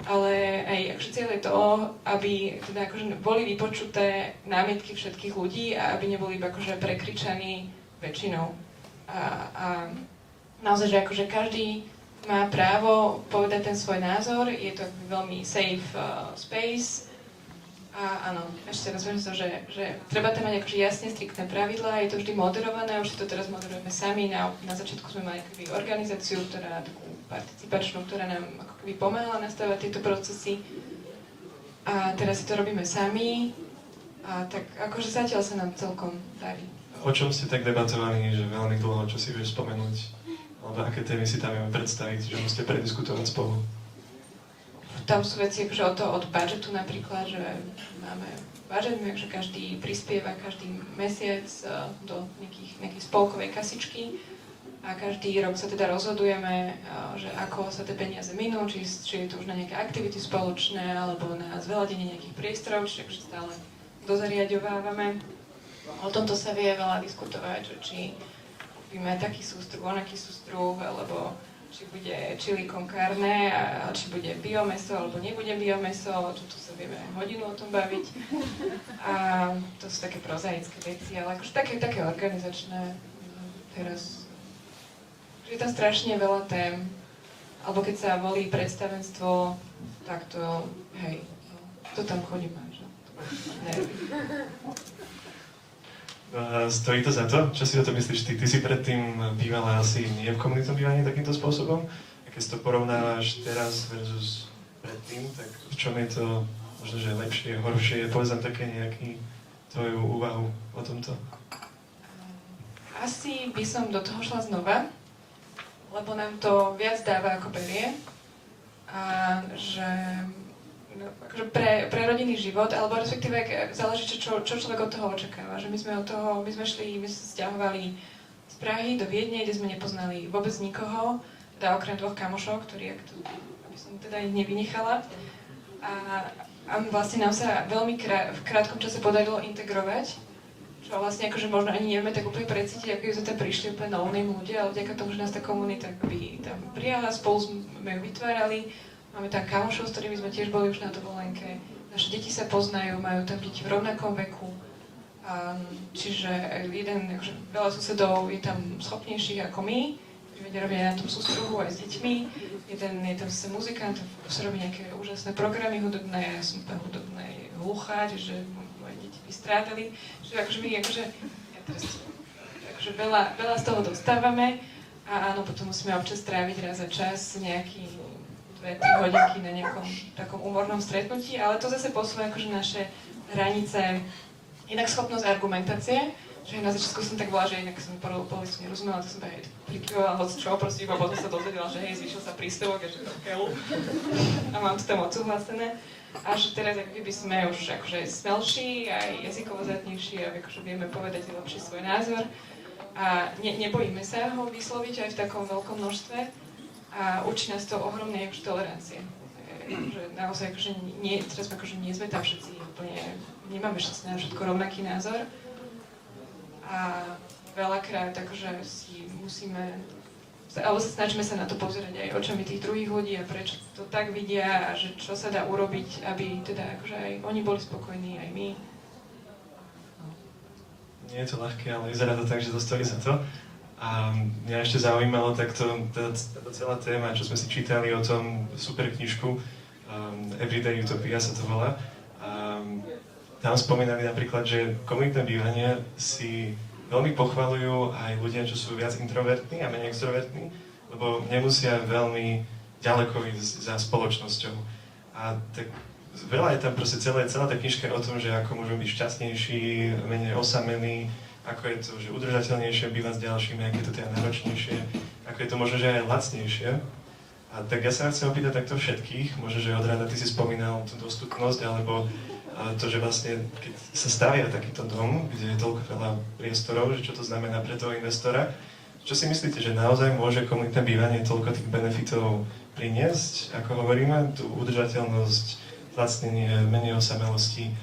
ale aj akože cieľ je to, aby teda akože boli vypočuté námietky všetkých ľudí a aby neboli iba akože prekričaní väčšinou. A naozaj, že akože každý má právo povedať ten svoj názor, je to veľmi safe space. A áno, ešte raz to, že treba tam mať akože jasne striktné pravidlá, je to vždy moderované, už si to teraz moderujeme sami. Na začiatku sme mali akoby organizáciu, takú participačnú, ktorá nám ako keby pomáhala nastavať tieto procesy. A teraz si to robíme sami. A tak akože zatiaľ sa nám celkom darí. O čom ste tak debatovali, že veľmi dlho, čo si vieš spomenúť? Alebo aké témy si tam vieme predstaviť, že musíte prediskutovať spolu? Tam sú veci akože od budžetu napríklad, že máme budžet, že každý prispieva každý mesiac do nejakej spolkovej kasičky a každý rok sa teda rozhodujeme, že ako sa tie peniaze minú, či je to už na nejaké aktivity spoločné alebo na zveladenie nejakých priestorov, čiže stále dozariadovávame. O tomto sa vie veľa diskutovať, že či kúpime taký sústruh, onaký sústruh, alebo či bude chili con carne, a či bude biomeso, alebo nebude biomeso, tu sa vieme hodinu o tom baviť. A to sú také prozaické veci, ale akože také organizačné teraz. Je tam strašne veľa tém, alebo keď sa volí predstavenstvo, tak to, hej, to tam chodíme, že? Stojí to za to? Čo si o to myslíš ty? Ty si predtým bývala asi nie v komunitnom bývaní takýmto spôsobom? A keď si to porovnávaš teraz versus predtým, tak v čom je to možno, že lepšie, horšie? Povedz nám také nejaký tvoju úvahu o tomto. Asi by som do toho šla znova, lebo nám to viac dáva ako berie. A že akože pre rodinný život, alebo respektíve záleží, čo človek od toho očakáva. Že my sme sa sťahovali z Prahy do Viedne, kde sme nepoznali vôbec nikoho, teda okrem 2 kamošov, ktorí, aby som teda ich nevynechala. A vlastne nám sa veľmi v krátkom čase podarilo integrovať, čo vlastne akože možno ani nevieme tak úplne precítiť, ako sme tam prišli úplne no-name ľudia, ale vďaka tomu, že nás tá komunita by tam prijala, spolu sme ju vytvárali. Máme tam kamošov, s ktorými sme tiež boli už na dovolenke. Naše deti sa poznajú, majú tam deti v rovnakom veku. Čiže akože veľa susedov je tam schopnejších ako my, ktorí vedia robiť na tom sústruhu aj s deťmi. Jeden je tam zase muzikant, sa robí nejaké úžasné programy hudobné, ja som tam hudobnej hluchá, čiže moje deti vystrádali. Čiže akože my veľa z toho dostávame a áno, potom musíme občas tráviť raz za čas nejaký 2-3 hodinky na nejakom takom úmornom stretnutí, ale to zase posúva akože naše hranice, inak schopnosť argumentácie, že na začiatku som tak bola, že inak som polovicu nerozumela, to som tak prikyvala, hoď čo, proste iba potom sa dozvedela, že hej, zvýšil sa príspevok a že to keľu. A mám to tam odsúhlasené. A že teraz ako keby sme už akože smelší, aj jazykovo zdatnejší a akože vieme povedať lepšie svoj názor. A nebojíme sa ho vysloviť aj v takom veľkom množstve. A učí nás to ohromnej akože tolerancie. Že naozaj akože teraz akože nie sme tam všetci úplne, nemáme všetci na všetko rovnaký názor. A veľakrát akože si musíme, alebo sa snažíme sa na to pozerať aj očami tých druhých ľudí a prečo to tak vidia a že čo sa dá urobiť, aby teda akože aj oni boli spokojní, aj my. Nie je to ľahké, ale vyzerá to tak, že dostali za to. A mňa ešte zaujímalo takto táto celá téma, čo sme si čítali o tom super knižku Everyday Utopia sa to volá. Tam spomínali napríklad, že komunitné bývanie si veľmi pochvaľujú aj ľudia, čo sú viac introvertní a menej extrovertní, lebo nemusia veľmi ďaleko ísť za spoločnosťou. A tak veľa je tam proste celá tá knižka o tom, že ako môžeme byť šťastnejší, menej osamelí, ako je to, že udržateľnejšie bývať s ďalšími, ako je to teda náročnejšie, ako je to možno, že aj lacnejšie. A tak ja sa chcem opýtať takto všetkých, možno, že od rada ty si spomínal tú dostupnosť, alebo to, že vlastne, keď sa stavia takýto dom, kde je toľko veľa priestorov, že čo to znamená pre toho investora, čo si myslíte, že naozaj môže komunitné bývanie toľko tých benefitov priniesť, ako hovoríme, tú udržateľnosť, vlastnenie, menej osamelosti,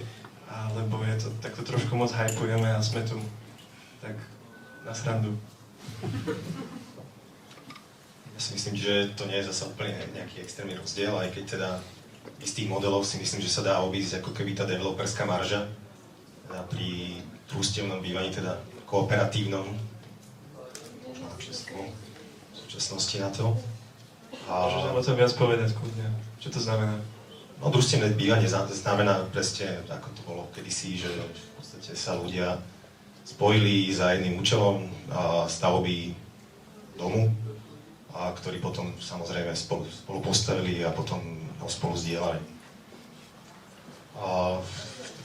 alebo je to takto trošku moc hypujeme a sme tu tak na srandu. Ja si myslím, že to nie je zasa úplne nejaký extrémny rozdiel, aj keď teda z tých modelov si myslím, že sa dá obísť ako keby tá developerská marža teda pri družstevnom bývaní, teda kooperatívnom, možno lepšie slovo v súčasnosti na to. Môžeš nám o tom viac povedať, kľudne. Čo to znamená? No, družstevné bývanie znamená presne, ako to bolo kedysi, že v podstate sa ľudia spojili za jedným účelom stavby domu, ktorý potom samozrejme spolu postavili a potom ho spolu zdieľali.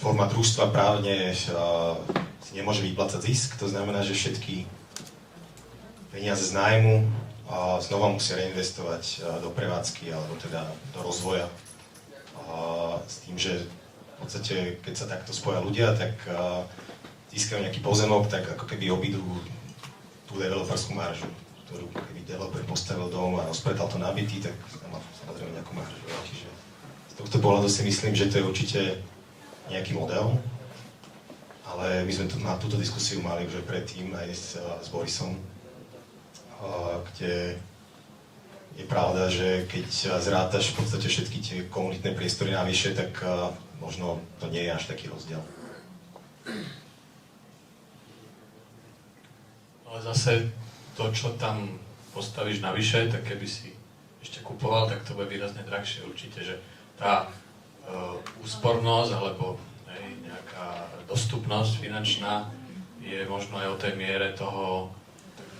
Forma družstva právne si nemôže vyplácať zisk, to znamená, že všetky peniaze z nájmu znova musia reinvestovať do prevádzky alebo teda do rozvoja. S tým, že v podstate, keď sa takto spoja ľudia, tak získajú nejaký pozemok, tak ako keby obídu tú developerskú maržu, ktorú keby developer postavil dom a rozpredal to na byty, tak má samozrejme nejakú maržu. Čiže z tohto pohľadu si myslím, že to je určite nejaký model, ale my sme na túto diskusiu mali už aj predtým, aj s Borisom, kde je pravda, že keď zrátaš v podstate všetky tie komunitné priestory navyše, tak možno to nie je až taký rozdiel. Ale zase to, čo tam postavíš navyše, tak keby si ešte kupoval, tak to bude výrazne drahšie. Určite, že tá úspornosť alebo nejaká dostupnosť finančná je možno aj o tej miere toho,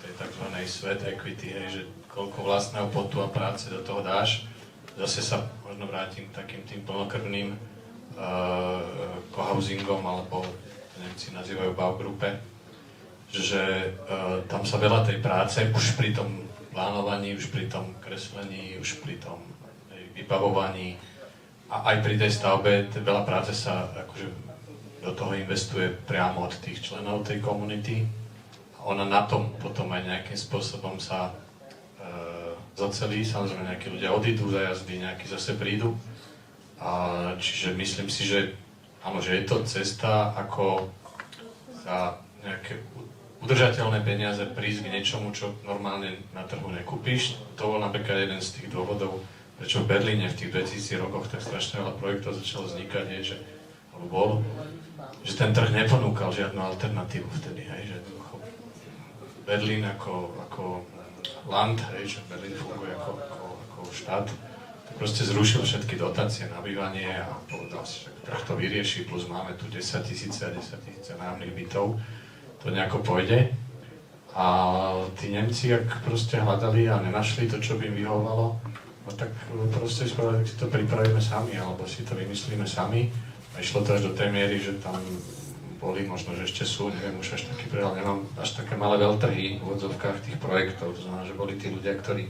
tej takzvanej sweat equity, že koľko vlastného potu a práce do toho dáš. Zase sa možno vrátim k takým tým plnokrvným cohousingom, alebo to Nemci nazývajú Baugruppe, že tam sa veľa tej práce už pri tom plánovaní, už pri tom kreslení, už pri tom vybavovaní a aj pri tej stavbe veľa práce sa akože do toho investuje priamo od tých členov tej komunity. A ona na tom potom aj nejakým spôsobom sa zacelí, samozrejme nejakí ľudia odídu za jazdy, nejakí zase prídu. Čiže myslím si, že áno, že je to cesta, ako za nejaké udržateľné peniaze prísť k niečomu, čo normálne na trhu nekúpiš. To bol napríklad jeden z tých dôvodov, prečo v Berlíne v tých 2000 rokoch tak strašne veľa projektov začalo vznikať, že ten trh neponúkal žiadnu alternatívu vtedy, že Berlín ako land, že Berlín funguje ako štát, tak proste zrušil všetky dotácie na bývanie a povedal si, že trh to vyrieši, plus máme tu 10 000 nájomných bytov, to nejako pôjde. A tí Nemci, ak proste hľadali a nenašli to, čo by im vyhovovalo, no tak proste si to pripravíme sami, alebo si to vymyslíme sami. A išlo to až do tej miery, že tam boli, možno, že ešte sú, neviem už až taký prehľad, nemám až také malé veľtrhy v úvodzovkách tých projektov, to znamená, že boli tí ľudia, ktorí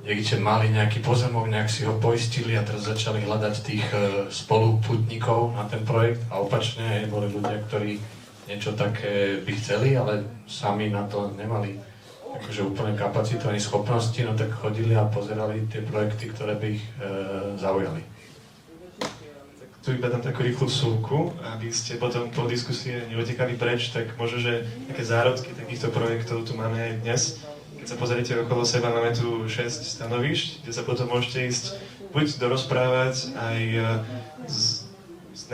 niekde mali nejaký pozemok, nejak si ho poistili a teraz začali hľadať tých spoluputníkov na ten projekt a opačne boli ľudia, ktorí niečo také by chceli, ale sami na to nemali akože úplne kapacitu ani schopnosti, no tak chodili a pozerali tie projekty, ktoré by ich zaujali. Tu iba dám takú rýchlu súvku, aby ste potom po diskusii neotekali preč, tak možno, že také zárodky takýchto projektov tu máme aj dnes. Keď sa pozriete okolo seba, máme tu 6 stanovišť, kde sa potom môžete ísť buď dorozprávať aj s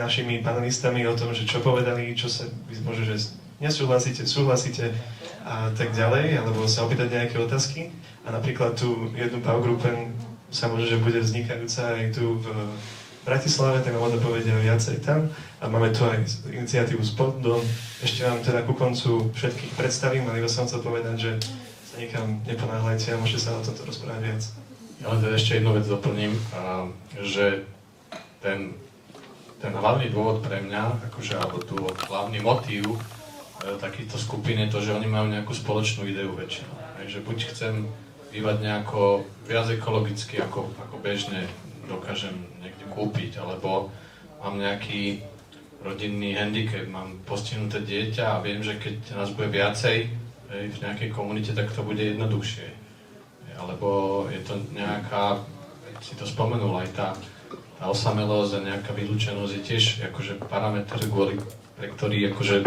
našimi panelistami o tom, že čo povedali, čo sa možno, že nesúhlasíte, súhlasíte a tak ďalej, alebo sa opýtať nejaké otázky. A napríklad tu jednu Baugruppen sa môže, že bude vznikajúca aj tu v Bratislave, tak vám povedia viacej tam. A máme tu aj iniciatívu s Pondom. Ešte vám teda ku koncu všetkých predstavím, ale iba som chcel povedať, že sa nikam neponáhľajte a môžete sa o tomto rozprávať viac. Ja len teda ešte jednu vec doplním, že ten hlavný dôvod pre mňa, akože, alebo dôvod, hlavný motív takýchto skupín je to, že oni majú nejakú spoločnú ideu väčšinou. Takže buď chcem bývať nejako viac ekologicky, ako bežne dokážem niekde kúpiť, alebo mám nejaký rodinný handicap, mám postihnuté dieťa a viem, že keď nás bude viacej v nejakej komunite, tak to bude jednoduchšie. Alebo je to nejaká, si to spomenul, aj tá osamelosť a nejaká vylúčenosť je tiež akože parameter, pre ktorý akože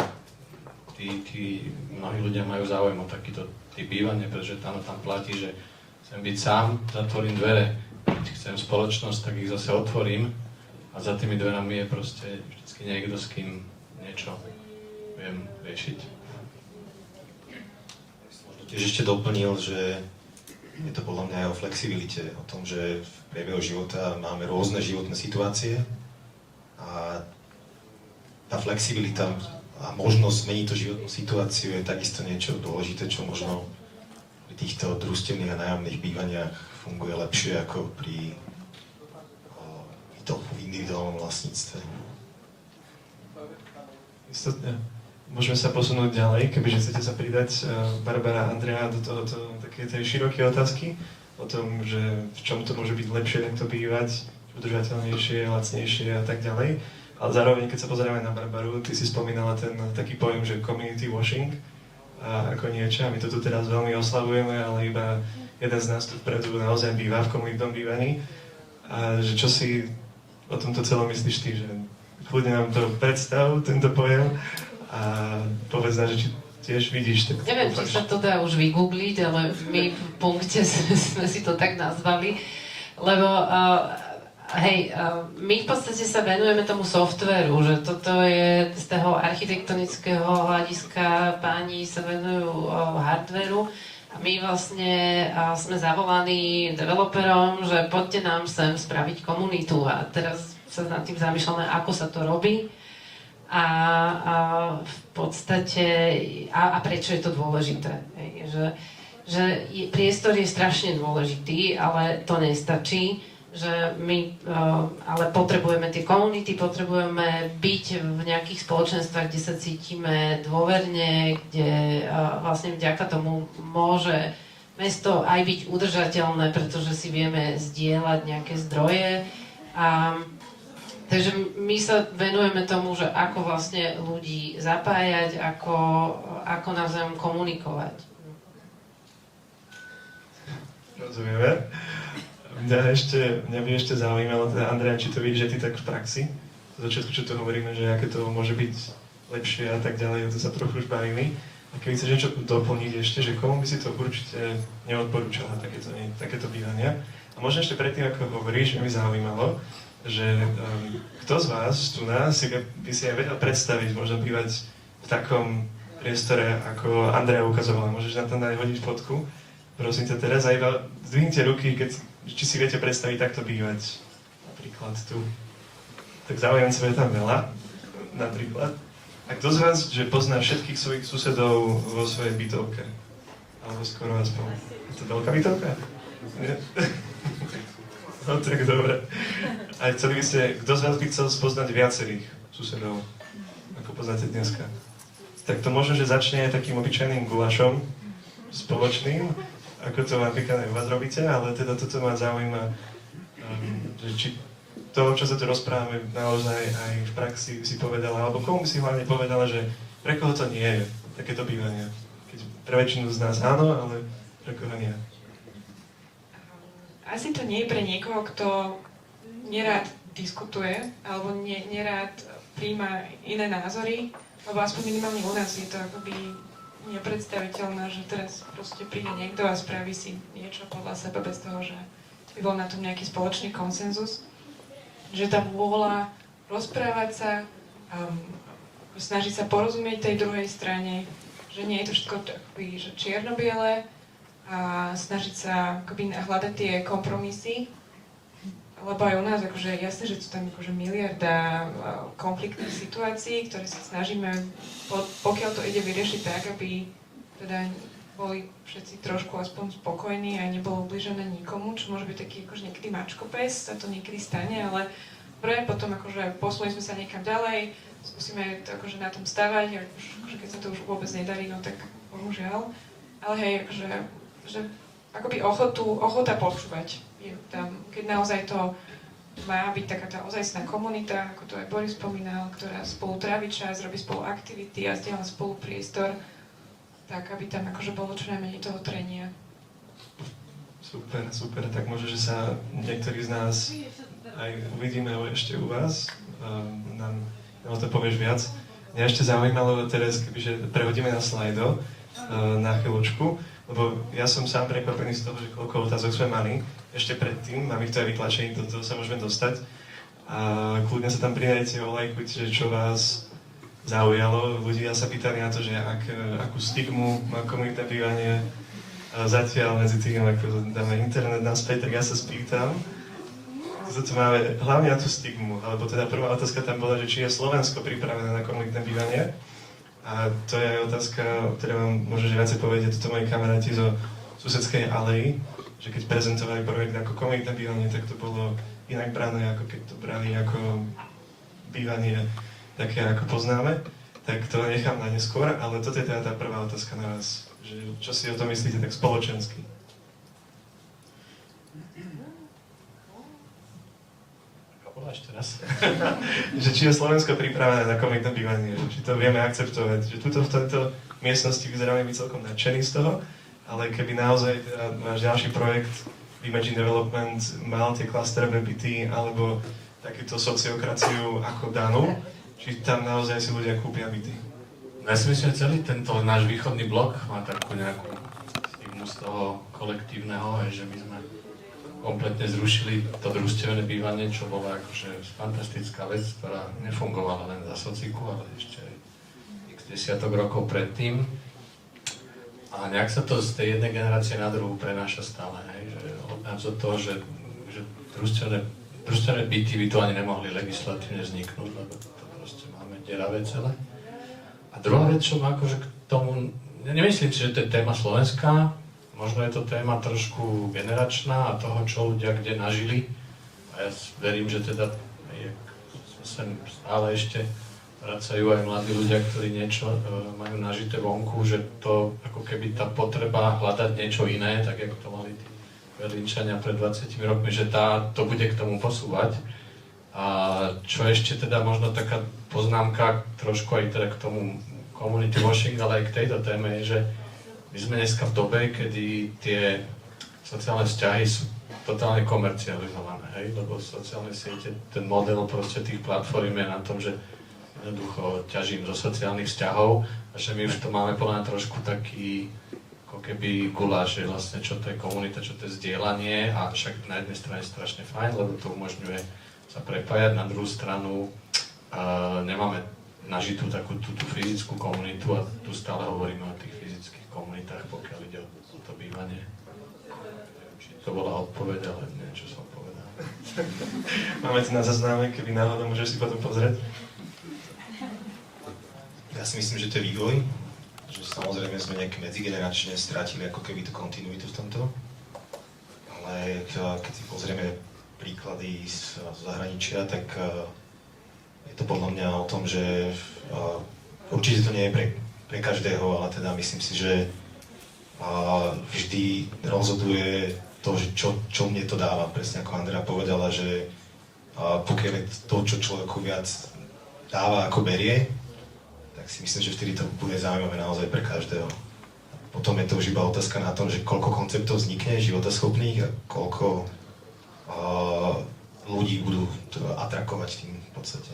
tí mnohí ľudia majú záujem o takýto typ bývania, pretože tam platí, že chcem byť sám, zatvorím dvere. Keď chcem spoločnosť, tak ich zase otvorím a za tými dverami je proste vždycky niekto, s kým niečo viem riešiť. Tiež ešte doplnil, že je to podľa mňa aj o flexibilite, o tom, že v priebehu života máme rôzne životné situácie a tá flexibilita a možnosť zmeniť tú životnú situáciu je takisto niečo dôležité, čo možno pri týchto družstevných a nájomných bývaniach funguje lepšie ako pri individuálnom vlastníctve. Istotne. Môžeme sa posunúť ďalej, kebyže chcete sa pridať, Barbara, Andrea, do tohoto také tej široké otázky o tom, že v čom to môže byť lepšie takto bývať, udržateľnejšie, lacnejšie a tak ďalej. Ale zároveň, keď sa pozrieme na Barbaru, ty si spomínala ten taký pojem, že community washing a ako niečo, a my to tu teraz veľmi oslavujeme, ale iba jeden z nás tu vpredu naozaj býva v komunitnom bývaní. A že čo si o tomto celom myslíš ty, že kľudne nám to predstav, tento pojem, a povedz nám, že či tiež vidíš. Tak neviem, či sa to dá už vygoogliť, ale my v punkte sme si to tak nazvali, lebo my v podstate sa venujeme tomu softvéru, že toto je z toho architektonického hľadiska, páni sa venujú hardvéru a my vlastne sme zavolaní developerom, že poďte nám sem spraviť komunitu a teraz sa nad tým zamýšľame, ako sa to robí a v podstate a prečo je to dôležité. Že priestor je strašne dôležitý, ale to nestačí, že my ale potrebujeme tie komunity, potrebujeme byť v nejakých spoločenstvách, kde sa cítime dôverne, kde vlastne vďaka tomu môže mesto aj byť udržateľné, pretože si vieme zdieľať nejaké zdroje. Takže my sa venujeme tomu, že ako vlastne ľudí zapájať, ako navzájom komunikovať. Rozumieme. Mňa by ešte zaujímalo, teda Andrea, či to vidíš, že ty tak v praxi? V začiatku, čo to hovoríme, že aké to môže byť lepšie a tak ďalej, o to sa trochu už bavili. A keby chceš niečo doplniť ešte, že komu by si to určite neodporúčala, takéto bývania. A možno ešte predtým, ako hovoríš, by mi zaujímalo, že kto z vás tu nás by si aj vedel predstaviť, možno bývať v takom priestore, ako Andrea ukazovala. Môžeš na to dať hodiť fotku. Prosím ťa teraz, a iba zdvihnite ruky, či si viete predstaviť takto bývať. Napríklad tu. Tak zaujímavcov je tam veľa, napríklad. A kto z vás, že pozná všetkých svojich susedov vo svojej bytovke? Alebo skoro aspoň. Je to veľká bytovka? Nie? No tak dobre. A chceli by ste, kto z vás by chcel spoznať viacerých susedov? ako poznáte dneska. Tak to možno, že začne takým obyčajným gulašom spoločným, ako to napríklad aj u vás robíte, ale teda toto ma zaujíma, že či to, čo sa tu rozprávame, naozaj aj v praxi si povedala, alebo komu si hlavne povedala, že pre koho to nie je takéto bývanie. Keď pre väčšinu z nás áno, ale pre koho nie. Asi to nie je pre niekoho, kto nerád diskutuje, alebo nerád príjma iné názory, lebo aspoň minimálne u nás je to akoby nepredstaviteľné, že teraz proste príde niekto a spraví si niečo podľa seba bez toho, že by bol na tom nejaký spoločný konsenzus. Že tá vôľa rozprávať sa, snažiť sa porozumieť tej druhej strane, že nie je to všetko akoby, že čierno-biele a snažiť sa akoby hľadať tie kompromisy. Lebo aj u nás akože jasné, že sú tam akože miliarda konfliktných situácií, ktoré sa snažíme, pokiaľ to ide vyriešiť tak, aby teda boli všetci trošku aspoň spokojní a nebolo ubližené nikomu, čo môže byť taký akože niekedy mačkopes, sa to niekedy stane, ale dobre, potom akože posunuli sme sa niekam ďalej, skúsime to akože na tom stavať, akože keď sa to už vôbec nedarí, no tak bohužiaľ. Ale hej, akože že akoby ochota počúvať je tam, keď naozaj to má byť taká tá ozajstná komunita, ako to aj Boris spomínal, ktorá spolu trávi čas, robí spolu aktivity a zdieľa spolu priestor, tak aby tam akože bolo čo najmenej toho trenia. Super, super. Tak možno, že sa niektorí z nás aj uvidíme ešte u vás. Nám o to povieš viac. Mňa ešte zaujímalo teraz, kebyže prehodíme na slajdo na chvíľočku, lebo ja som sám prekvapený z toho, že koľko otázok sme mali ešte predtým, mám ich to aj vytlačený, do toho sa môžeme dostať. A kľudne sa tam pridajte, olajkujte, čo vás zaujalo. Ľudia sa pýtali na to, že akú stigmu má komunitné bývanie zatiaľ medzi tým, ako dáme internet naspäť, tak ja sa spýtam. Toto máme hlavne na tú stigmu, alebo teda prvá otázka tam bola, že či je Slovensko pripravené na komunitné bývanie. A to je aj otázka, o ktorej vám možno že viacej povedia toto moji kamaráti zo susedskej aleji, že keď prezentovali projekt ako komunitné bývanie, tak to bolo inak brané, ako keď to brali ako bývanie také, ako poznáme. Tak to nechám na neskôr, ale toto je teda tá prvá otázka na vás, že čo si o tom myslíte tak spoločensky. Ešte raz. Že či je Slovensko pripravené na komunitné bývanie, že či to vieme akceptovať, že tuto v tejto miestnosti vyzeráme byť celkom nadšení z toho, ale keby naozaj váš ďalší projekt Imagine Development mal tie klaster BBT alebo takúto sociokraciu ako danú, či tam naozaj si ľudia kúpia byty. Ja si myslím, že celý tento náš východný blok má takú nejakú stigmu z toho kolektívneho, že my sme kompletne zrušili to družstevné bývanie, čo bola akože fantastická vec, ktorá nefungovala len za sociku, ale ešte x desiatok rokov predtým. A nejak sa to z tej jednej generácie na druhú prenáša stále, hej, že od toho, že družstevné byty by tu ani nemohli legislatívne vzniknúť, lebo to proste máme deravé celé. A druhá vec, čo má akože k tomu, ja nemyslím si, že to je téma slovenská, možno je to téma trošku generačná a toho, čo ľudia kde nažili. A ja verím, že teda sem stále ešte vracajú aj mladí ľudia, ktorí niečo majú nažité vonku, že to ako keby tá potreba hľadať niečo iné, tak ako to mali tí Berlínčania pred 20 rokmi, že to bude k tomu posúvať. A čo ešte teda možno taká poznámka trošku aj teda k tomu community washing, ale aj k tejto téme je, že my sme dneska v dobe, kedy tie sociálne vzťahy sú totálne komercializované, hej? Lebo sociálne siete, ten model proste tých platform je na tom, že jednoducho ťažím zo sociálnych vzťahov a že my už to máme podľa mňa trošku taký ako keby guláš, že vlastne čo to je komunita, čo to je zdieľanie a však na jednej strane je strašne fajn, lebo to umožňuje sa prepájať, na druhú stranu nemáme nažitú takú tú fyzickú komunitu a tu stále hovoríme o tých fyzických komunitách, pokiaľ ide o to bývanie. Či to bola odpoveď, ale neviem, čo som povedal. Máme to na zaznáme, keby náhodou môžeš si potom pozrieť. Ja si myslím, že to je vývoj, že samozrejme sme nejak medzigeneračne strátili ako keby tú kontinuitu v tomto, ale keď si pozrieme príklady z zahraničia, tak je to podľa mňa o tom, že určite to nie je pre každého, ale teda myslím si, že vždy rozhoduje to, že čo mne to dáva. Presne ako Andrea povedala, že pokiaľ je to, čo človeku viac dáva, ako berie, tak si myslím, že vtedy to bude zaujímavé naozaj pre každého. Potom je to už iba otázka na tom, že koľko konceptov vznikne životaschopných a koľko ľudí budú to atrakovať tým v podstate.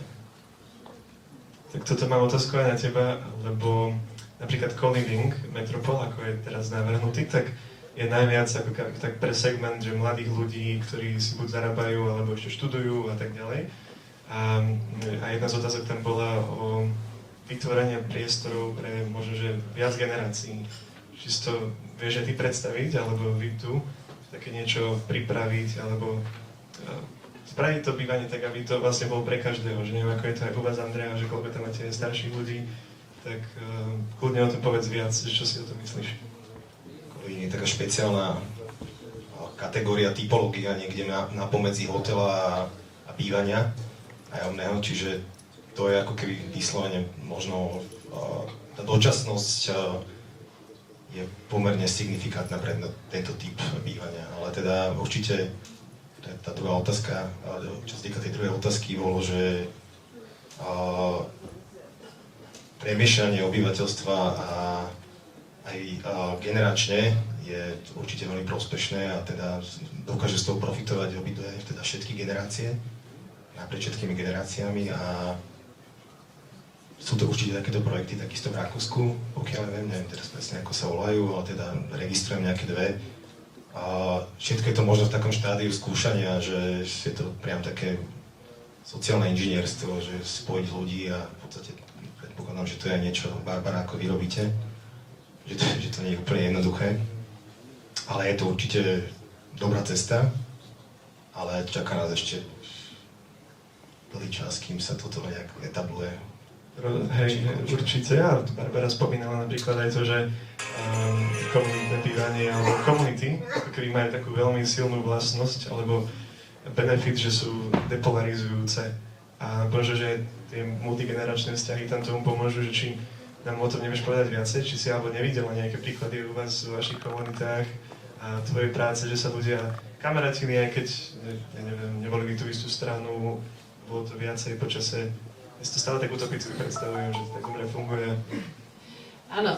Tak toto mám otázku aj na teba, lebo napríklad co-living, Metropol, ako je teraz navrhnutý, tak je najviac ako tak pre segment, že mladých ľudí, ktorí si buď zarábajú, alebo ešte študujú a tak ďalej. A jedna z otázok tam bola o vytvorenie priestorov pre možno, že viac generácií. Či si to vieš aj ty predstaviť, alebo vy tu také niečo pripraviť, alebo spraviť to bývanie tak, aby to vlastne bolo pre každého, že neviem, ako je to aj u vás, Andrea, že koľko tam máte starších ľudí, tak kľudne o tom povedz viac, že čo si o tom myslíš. Je taká špeciálna kategória, typológia niekde na pomedzi hotela a bývania nájomného, čiže to je ako keby vyslovene možno tá dočasnosť je pomerne signifikantná pre tento typ bývania, ale teda určite tá druhá otázka, čo sa týka tej druhej otázky, bolo, že premiešanie obyvateľstva a aj generačne je určite veľmi prospešné a teda dokáže z toho profitovať obidve, teda všetky generácie, naprieč všetkými generáciami a sú to určite takéto projekty, takisto v Rakúsku, pokiaľ neviem teraz presne ako sa volajú, ale teda registrujem nejaké dve. A všetko je to možno v takom štádiu skúšania, že je to priam také sociálne inžinierstvo, že spojiť ľudí a v podstate predpokladám, že to je niečo, Barbara, ako vy robíte, že to nie je úplne jednoduché. Ale je to určite dobrá cesta, ale čaká nás ešte dlhý čas, kým sa toto nejak etabluje. Hej, určite. A Barbara spomínala napríklad aj to, že komunitné bývanie alebo komunity, ktorí majú takú veľmi silnú vlastnosť alebo benefit, že sú depolarizujúce. A možno, že tie multigeneračné vzťahy tam tomu pomôžu, že či nám o tom nevieš povedať viacej, či si alebo nevidela nejaké príklady u vás v vašich komunitách a tvojej práce, že sa ľudia kamarátili, aj keď nevolili tú istú stranu, bolo to viacej počase. Ja si to stále tak utopicky predstavujem, že to tak dobre funguje. Áno,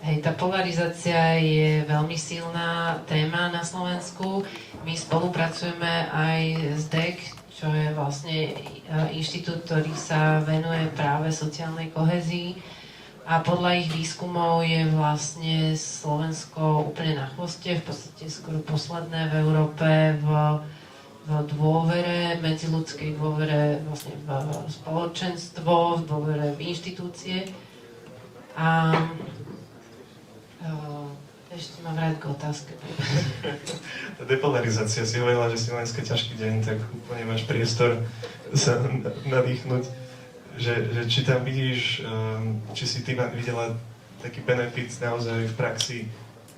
hej, tá polarizácia je veľmi silná téma na Slovensku. My spolupracujeme aj s DEC, čo je vlastne inštitút, ktorý sa venuje práve sociálnej kohezii. A podľa ich výskumov je vlastne Slovensko úplne na chvoste, v podstate skoro posledné v Európe v dôvere, medziľudskej dôvere vlastne v spoločenstvo, v dôvere v inštitúcie. A ešte mám rád k otázke. Tá depolarizácia, si hovorila, že si dneska ťažký deň, tak úplne máš priestor sa nadýchnuť. Že či tam vidíš, či si ty videla taký benefit naozaj v praxi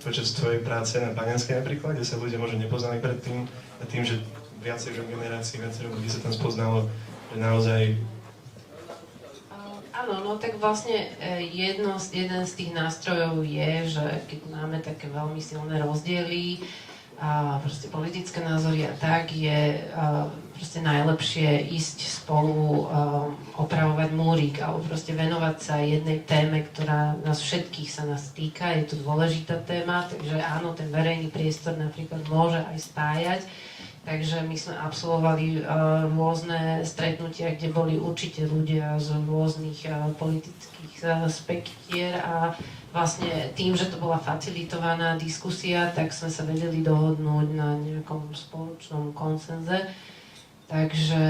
počas tvojej práce na Banianskej napríklad, kde sa ľudia možno nepoznali predtým a tým, že viacej generácií, viacej ľudí sa tam spoznalo, že naozaj... Áno, no tak vlastne jeden z tých nástrojov je, že keď máme také veľmi silné rozdiely a proste politické názory a tak, je proste najlepšie ísť spolu opravovať múrik alebo proste venovať sa jednej téme, ktorá nás všetkých sa nás týka, je to dôležitá téma, takže áno, ten verejný priestor napríklad môže aj spájať. Takže my sme absolvovali rôzne stretnutia, kde boli určite ľudia z rôznych politických spektier a vlastne tým, že to bola facilitovaná diskusia, tak sme sa vedeli dohodnúť na nejakom spoločnom konsenze. Takže,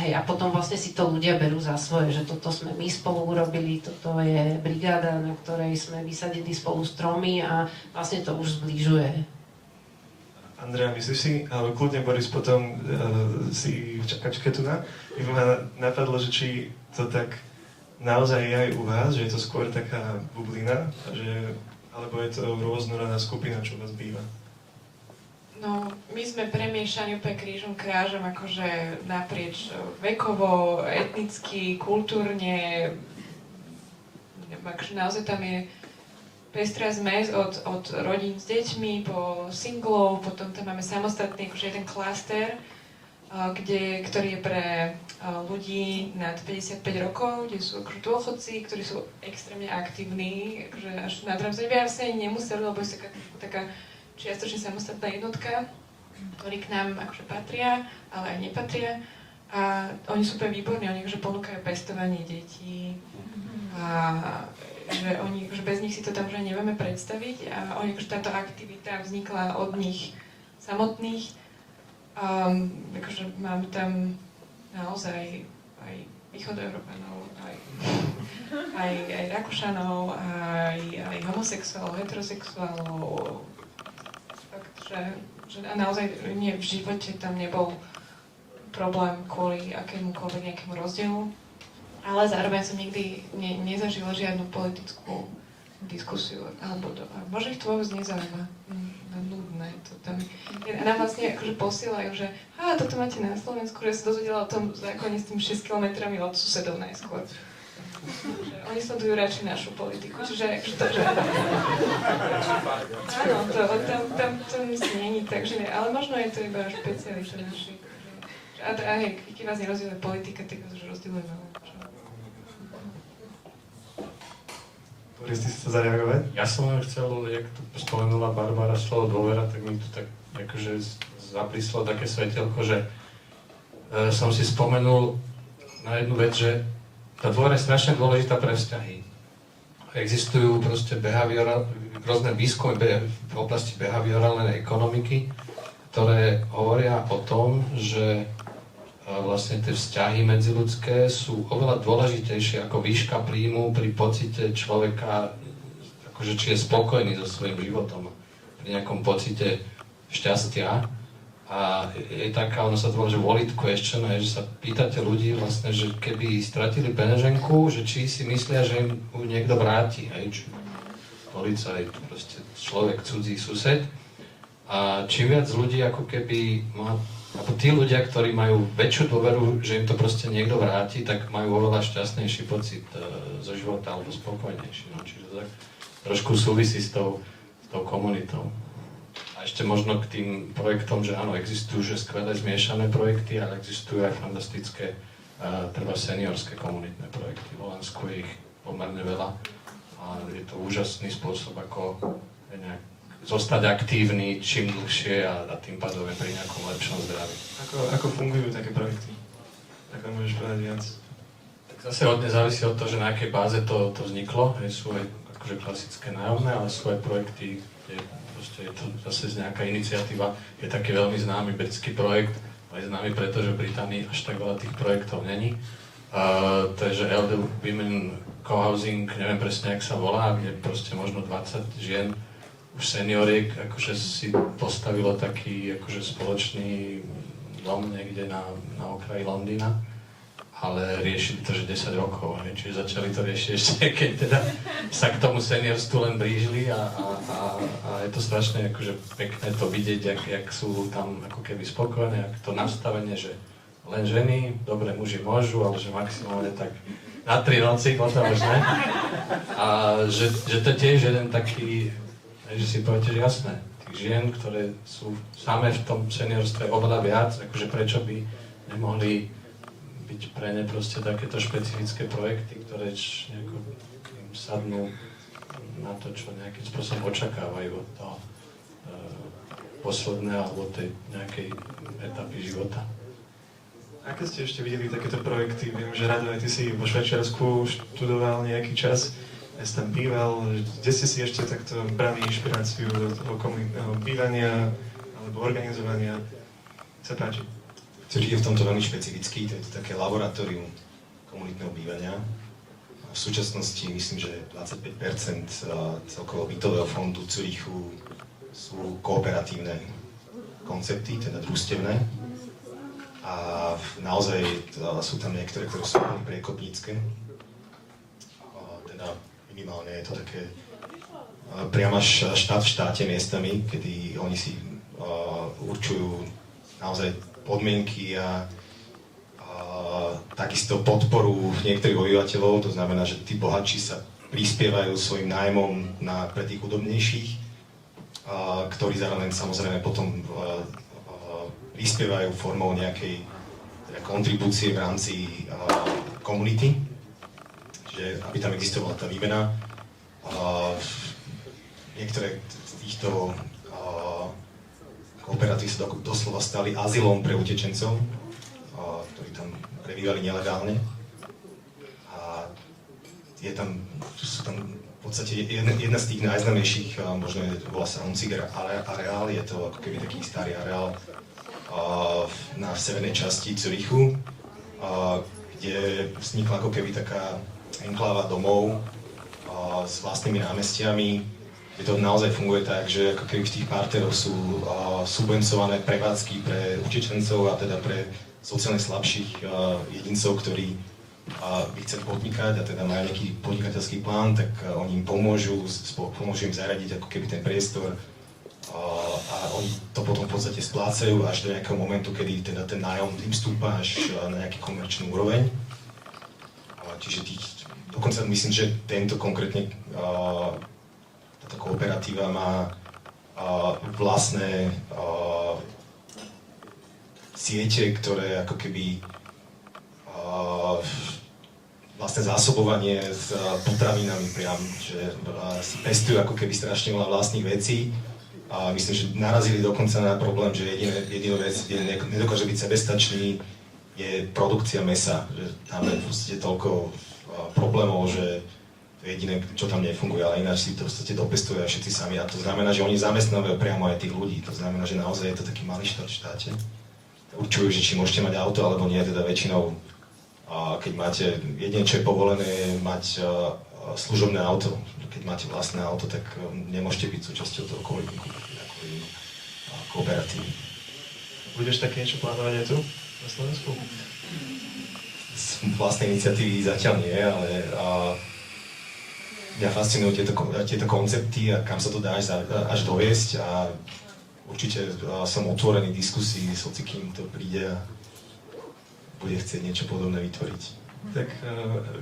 hej, a potom vlastne si to ľudia berú za svoje, že toto sme my spolu urobili, toto je brigáda, na ktorej sme vysadili spolu stromy a vlastne to už zbližuje. Andrea, myslíš si, alebo kľudne Boris potom si v čakačke tu na, by ma napadlo, že či to tak naozaj je aj u vás, že je to skôr taká bublina, že, alebo je to rôznorodná skupina, čo u vás býva? No, my sme premiešaní úplne krížom krážom, akože naprieč vekovo, etnicky, kultúrne. Akože naozaj tam je pestrá zmes od rodín s deťmi po singlov, potom tam máme samostatný akože jeden klaster, ktorý je pre ľudí nad 55 rokov, kde sú akože dôchodci, ktorí sú extrémne aktívni, akože až na rámci vlastne nemuseli, lebo je taká čiastočne samostatná jednotka, ktorí k nám akože patria, ale aj nepatria. A oni sú úplne výborní, oni akože ponúkajú pestovanie detí a že bez nich si to tam už nevieme predstaviť a oni akože táto aktivita vznikla od nich samotných. Akože máme tam naozaj aj východoeurópanov, aj Rakúšanov, aj homosexuálov, heterosexuálov. Fakt, že a naozaj v živote tam nebol problém kvôli akémukoľvek nejakému rozdielu. Ale zároveň som nikdy nezažila žiadnu politickú diskusiu, alebo možno ich to vôbec nezaujíma. Nudné to tam. A nám vlastne akože posielajú, že toto máte na Slovensku, že sa dozvedela o tom zákone s tým 6 kilometrami od susedov najskôr. Že oni sledujú radšej našu politiku, čiže to, že... Áno, tam to není, takže ale možno je to iba špecialita našich. A hej, keď vás nerozdieluje politika, tak vás už rozdielujeme. Boris, ty si chcel zareagovať? Ja som len chcel, jak tu spomenula Barbara slovo dôvera, tak mi tu tak akože zapríslo také svetelko, že som si spomenul na jednu vec, že tá dôvera je strašne dôležitá pre vzťahy. Existujú proste rôzne výskumy v oblasti behaviorálnej ekonomiky, ktoré hovoria o tom, že vlastne tie vzťahy medziľudské sú oveľa dôležitejšie ako výška príjmu pri pocite človeka, akože či je spokojný so svojím životom, pri nejakom pocite šťastia. A je taká, ono sa to volá, že wallet question, že sa pýtate ľudí vlastne, že keby stratili peňaženku, že či si myslia, že im ju niekto vráti, či policajt, proste človek, cudzí sused. A čím viac ľudí ako keby má, ako tí ľudia, ktorí majú väčšiu dôveru, že im to proste niekto vráti, tak majú oveľa šťastnejší pocit zo života alebo spokojnejší. No, čiže to tak trošku súvisí s tou komunitou. A ešte možno k tým projektom, že áno, existujú že skvelé zmiešané projekty, ale existujú aj fantastické treba seniorské komunitné projekty. V Holandsku je ich pomerne veľa a je to úžasný spôsob, ako nejak zostať aktívny čím dlhšie a tým pádom je pri nejakom lepšom zdraví. Ako fungujú také projekty? Tak nám môžeš povedať viac. Tak zase hodne závisí od toho, že na akej báze to vzniklo. Sú aj akože klasické nájomné, ale sú aj projekty, kde proste je to zase nejaká iniciatíva. Je taký veľmi známy britský projekt, ale je známy preto, že v Británii až tak veľa tých projektov není. To je, že Elder Women Co-housing, neviem presne, jak sa volá, kde proste možno 20 žien už senioriek akože si postavilo taký akože spoločný dom niekde na okraji Londýna, ale riešili to, že 10 rokov, čiže začali to riešiť ešte, keď teda sa k tomu seniorstvu len blížili a je to strašne akože pekné to vidieť, jak sú tam ako keby spokojné, jak to nastavenie, že len ženy, dobre muži môžu, ale že maximálne tak na 3 noci, potom už ne. A že to tiež jeden taký, že si poviete, že jasné, tých žien, ktoré sú samé v tom seniorstve oveľa viac, akože prečo by nemohli byť pre ne proste takéto špecifické projekty, ktoré nejako im sadnú na to, čo nejakým spôsobom očakávajú od toho posledného alebo tej nejakej etapy života. Aké ste ešte videli takéto projekty? Viem, že Rado, aj ty si vo Švajčiarsku študoval nejaký čas. Ja som tam býval, kde ste si ešte takto brali inšpiráciu do toho komunitného bývania alebo organizovania? Sa páči. Zürich je v tomto veľmi špecifický, to je to také laboratórium komunitného bývania. V súčasnosti myslím, že 25% celkového bytového fondu Zürichu sú kooperatívne koncepty, teda družstevné. A naozaj sú tam niektoré, ktoré sú veľmi priekopnícke. Teda minimálne je to také priama štát v štáte miestami, kedy oni si určujú naozaj podmienky a takisto podporu niektorých obyvateľov, to znamená, že tí bohatší sa prispievajú svojim nájmom pre tých chudobnejších, ktorí zároveň samozrejme potom prispievajú formou nejakej kontribúcie v rámci komunity, že aby tam existovala tá výmena. Niektoré z týchto kooperatív sa doslova stali azylom pre utečencov, ktorí tam prebývali nelegálne. A sú tam v podstate jedna z tých najznámejších, možno volá sa Unziger areál, je to ako keby taký starý areál na severnej časti Zürichu, kde vznikla ako keby taká enkláva domov s vlastnými námestiami, kde to naozaj funguje tak, že ako keby v tých parteroch sú subvencované prevádzky pre utečencov a teda pre sociálne slabších jedincov, ktorí by chceli podnikať a teda majú nejaký podnikateľský plán, tak oni im pomôžu im zaradiť ako keby ten priestor a oni to potom v podstate splácajú až do nejakého momentu, kedy teda ten nájom im stúpa až na nejaký komerčnú úroveň. Čiže dokonca myslím, že tento konkrétne táto kooperatíva má vlastné siete, ktoré ako keby vlastné zásobovanie s potravinami priam, že si pestujú ako keby strašne veľa vlastných vecí a myslím, že narazili dokonca na problém, že jediná vec, kde nedokáže byť sebestačný, je produkcia mäsa, že tam je proste toľko problémov, že to je jediné, čo tam nefunguje, ale ináč si to v podstate dopestujú aj všetci sami a to znamená, že oni zamestnávajú priamo aj tých ľudí, to znamená, že naozaj je to taký malý štát v štáte. Určujú, že či môžete mať auto alebo nie, teda väčšinou keď máte, jedine čo je povolené je mať služobné auto. Keď máte vlastné auto, tak nemôžete byť súčasťou toho kooperatívy. Budeš také niečo plánovať aj tu, na Slovensku? Z vlastnej iniciatívy zatiaľ nie, ale mňa fascinujú tieto koncepty a kam sa to dá až doviesť a určite som otvorený diskusii s hocikým to príde a bude chcieť niečo podobné vytvoriť. Tak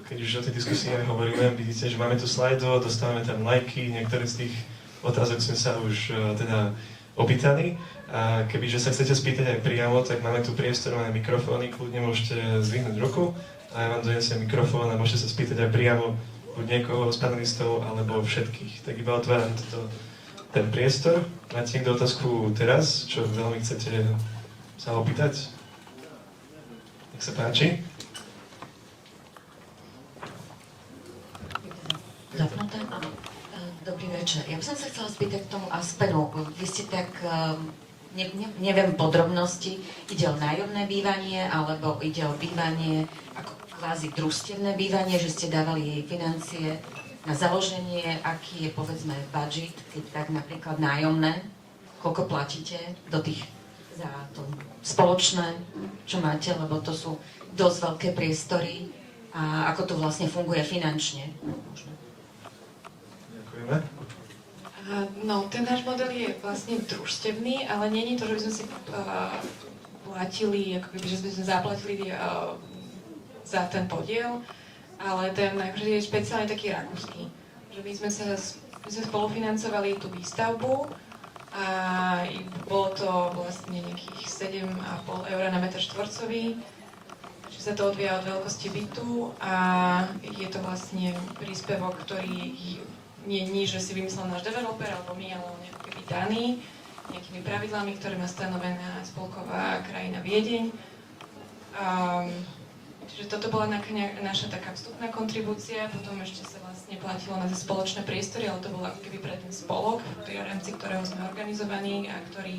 keď už o tej diskusii hovoríme, vidíte, že máme tu slajdo, dostávame tam lajky, niektoré z tých otázok sme sa už teda opýtali. A kebyže sa chcete spýtať aj priamo, tak máme tu priestor, máme mikrofóny, kľudne môžete zdvihnúť ruku a ja vám donesiem mikrofón a môžete sa spýtať aj priamo buď niekoho z panelistov alebo všetkých. Tak iba otváram ten priestor. Máte niekto otázku teraz, čo veľmi chcete sa opýtať? Nech sa páči. Zapnuté? Áno. Dobrý večer. Ja by som sa chcela spýtať k tomu Aspenu. Vy ste tak, neviem podrobnosti, ide o nájomné bývanie, alebo ide o bývanie, ako kvázi družstevné bývanie, že ste dávali jej financie na založenie, aký je povedzme budget, keď tak napríklad nájomné, koľko platíte do tých za to spoločné, čo máte, lebo to sú dosť veľké priestory a ako to vlastne funguje finančne. Možno. Ďakujeme. No, ten náš model je vlastne družstevný, ale nie je to, že by sme si platili, ako keby, že sme zaplatili za ten podiel, ale ten akože je špeciálne taký rakúsky. Že my sme spolufinancovali tú výstavbu a bolo to vlastne nejakých 7,5 eur na meter štvorcový, čiže sa to odvíja od veľkosti bytu a je to vlastne príspevok, ktorý nie je že si vymyslel náš developer alebo my, ale on je keby daný nejakými pravidlami, ktoré má stanovená spolková krajina Viedeň. Čiže toto bola naša taká vstupná kontribúcia, potom ešte sa vlastne platilo na tie spoločné priestory, ale to bolo ako keby pre ten spolok, v rámci ktorého sme organizovaní a ktorý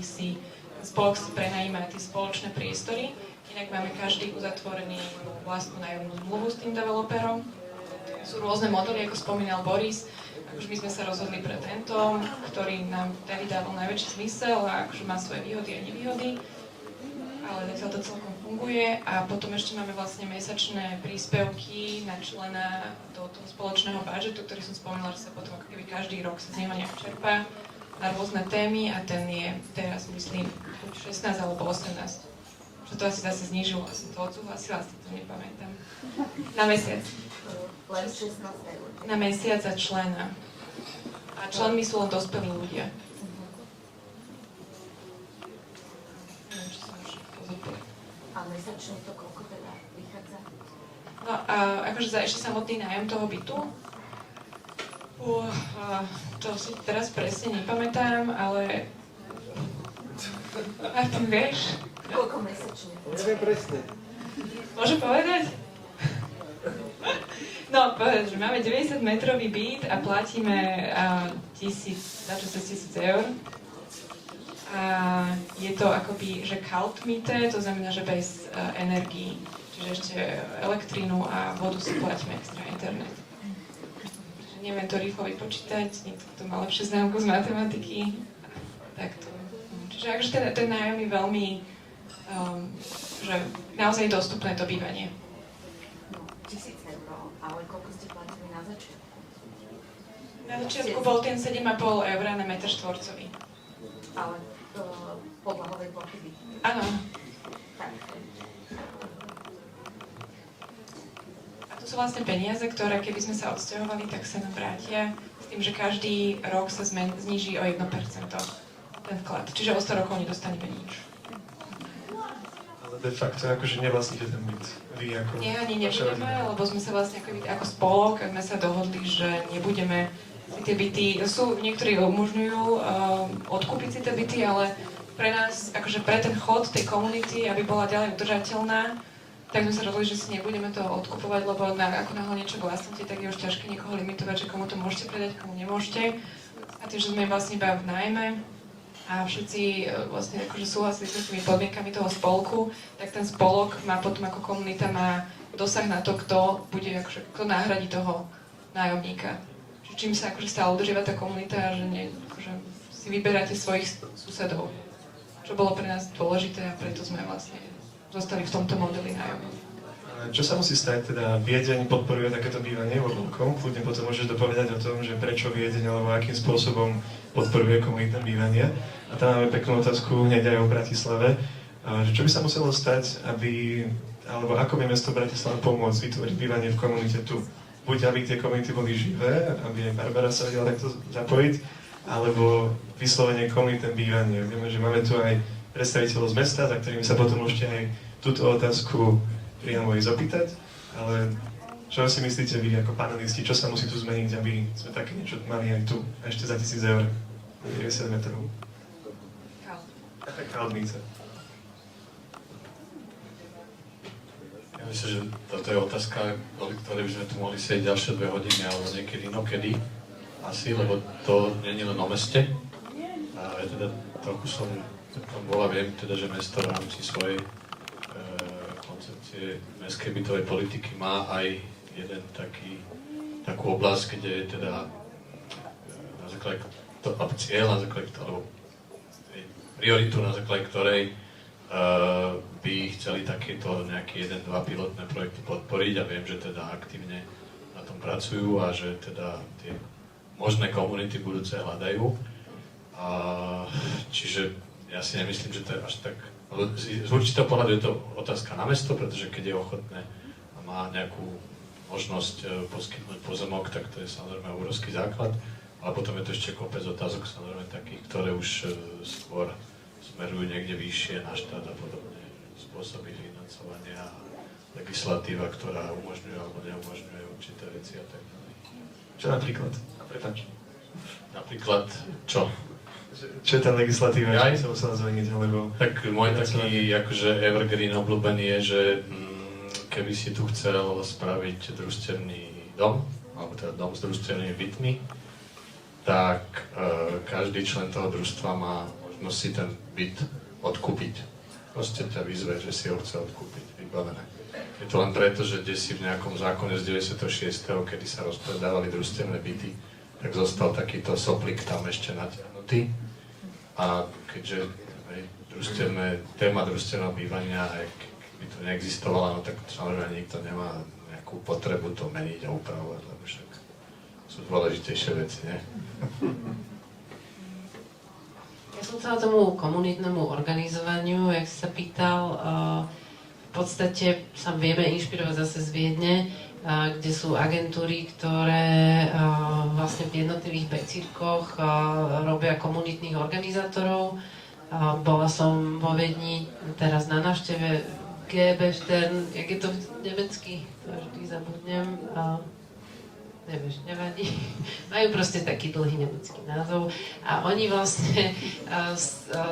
spolok si prenajíma tie spoločné priestory. Inak máme každý uzatvorený vlastnú nájomnú zmluvu s tým developerom. Sú rôzne modely, ako spomínal Boris. Akože my sme sa rozhodli pre tento, ktorý nám tedy dával najväčší zmysel a akože má svoje výhody a nevýhody. Ale zatiaľ to celkom funguje a potom ešte máme vlastne mesačné príspevky na člena do toho spoločného budžetu, ktorý som spomínala, že sa potom ako keby každý rok sa z neho nejak čerpá. na rôzne témy a ten je teraz, myslím, 16 alebo 18. Že to asi zase znížilo, som to odsúhlasila, asi to nepamätám. Na mesiac. Len 16 eur. Na mesiac a člena. A členmi sú len dospelí ľudia. Neviem, či som už pozodpovedala. A mesačne to koľko teda vychádza? No a akože za ešte samotný nájom toho bytu, to si teraz presne nepamätám, ale Martin, vieš? Koľko mesačne? Neviem presne. Môžem povedať? No, povedať, že máme 90-metrový byt a platíme 1000 eur. A je to akoby, že kalt meter, to znamená, že bez energií. Čiže ešte elektrínu a vodu si platíme extra internet. Neviem to rýchlo vypočítať, niekto, kto má lepšiu známku z matematiky. Takto. Čiže akože ten nájom je veľmi, že naozaj dostupné to bývanie. No, 1000 eur, ale koľko ste platili na začiatku? Na začiatku bol ten 7,5 eur na meter štvorcový. Ale podlahovej plochy bytu. Áno. Tak. A to sú vlastne peniaze, ktoré keby sme sa odsťahovali, tak sa nám vrátia s tým, že každý rok sa zníži o 1% ten vklad. Čiže o 100 rokov nedostaneme nič. Ale de facto akože nevlastníte ten byt. Vy ako... Nie, ani vaša nebudeme, rodina. lebo sme sa vlastne ako spolok, sme sa dohodli, že nebudeme si tie byty, niektorí umožňujú odkúpiť si tie byty, ale pre nás, akože pre ten chod tej komunity, aby bola ďalej udržateľná, tak sme sa rozhodli, že si nebudeme to odkupovať, lebo ako náhle niečo vlastníte, tak je už ťažké niekoho limitovať, že komu to môžete predať, komu nemôžete. A tým, že sme vlastne iba v nájme a všetci vlastne akože súhlasili s tými podmienkami toho spolku, tak ten spolok má potom ako komunita má dosah na to, kto bude, akože, kto nahradí toho nájomníka. Čiže čím sa akože stále udržiava tá komunita, že akože si vyberáte svojich susedov. Čo bolo pre nás dôležité a preto sme vlastne zostali v tomto modeli nájomov. Čo sa musí stať, teda Viedeň podporuje takéto bývanie vo veľkom, kľudne potom môžeš dopovedať o tom, že prečo Viedeň alebo akým spôsobom podporuje komunitné bývanie. A tam máme peknú otázku hneď aj o Bratislave, že čo by sa muselo stať, aby, alebo ako vie mesto Bratislava pomôcť vytvoriť bývanie v komunite tu. Buď aby tie komunity boli živé, aby aj Barbara sa vedela takto zapojiť, alebo vyslovene komunitné bývanie. Vieme, že máme tu aj predstaviteľov z mesta, za ktorými sa potom môžete aj túto otázku priamo ísť opýtať, ale čo si myslíte vy ako panelisti, čo sa musí tu zmeniť, aby sme také niečo mali aj tu, a ešte za 1000 eur, 90 metrov? Taká kaldnica. Ja myslím, že toto je otázka, kvôli ktorej by sme tu mohli sedieť ďalšie 2 hodiny alebo niekedy inokedy. Asi, lebo to nie je len o meste. A ja teda trochu som tam bola, viem teda, že mesto v rámci svojej koncepcie mestskej bytovej politiky má aj jeden takú oblasť, kde je teda na základe cieľ, na základe alebo prioritu, na základe ktorej by chceli takéto nejaké 1-2 pilotné projekty podporiť a viem, že teda aktívne na tom pracujú a že teda tie možné komunity budúce hľadajú. Čiže ja si nemyslím, že to je až tak... Z určitého pohľadu je to otázka na mesto, pretože keď je ochotné a má nejakú možnosť poskytnúť pozemok, tak to je samozrejme obrovský základ. Ale potom je to ešte kopec otázok, samozrejme takých, ktoré už skôr smerujú niekde vyššie na štát a podobne. Spôsoby financovania, legislatíva, ktorá umožňuje alebo neumožňuje určité veci a tak ďalej. Čo napríklad? Prepáč. Napríklad čo? Čo je tá legislatíva, Ja? čo by sa musela zmeniť, alebo... Tak môj taký akože evergreen obľúbený je, že keby si tu chcel spraviť družstevný dom, alebo teda dom s družstevnými bytmi, tak každý člen toho družstva má možnosť si ten byt odkúpiť. Proste ťa vyzve, že si ho chce odkúpiť, vybavené. Je to len preto, že kde si v nejakom zákone z 96., kedy sa rozpredávali družstevné byty, tak zostal takýto soplik tam ešte natiahnutý. A keďže téma družstevného bývania, keby to neexistovala, no tak samozrejme nikto nemá nejakú potrebu to meniť a upravovať, lebo však sú dôležitejšie veci, nie? som chcela tomu komunitnému organizovaniu, jak si sa pýtal, v podstate sa vieme inšpirovať zase z Viedne, kde sú agentúry, ktoré vlastne v jednotlivých becírkoch robia komunitných organizátorov. Bola som vo Viedni teraz na návšteve GB Stern, jak je to nemecky, to vždy zabudnem. Nevieš, nevadí. Majú proste taký dlhý nemecký názov a oni vlastne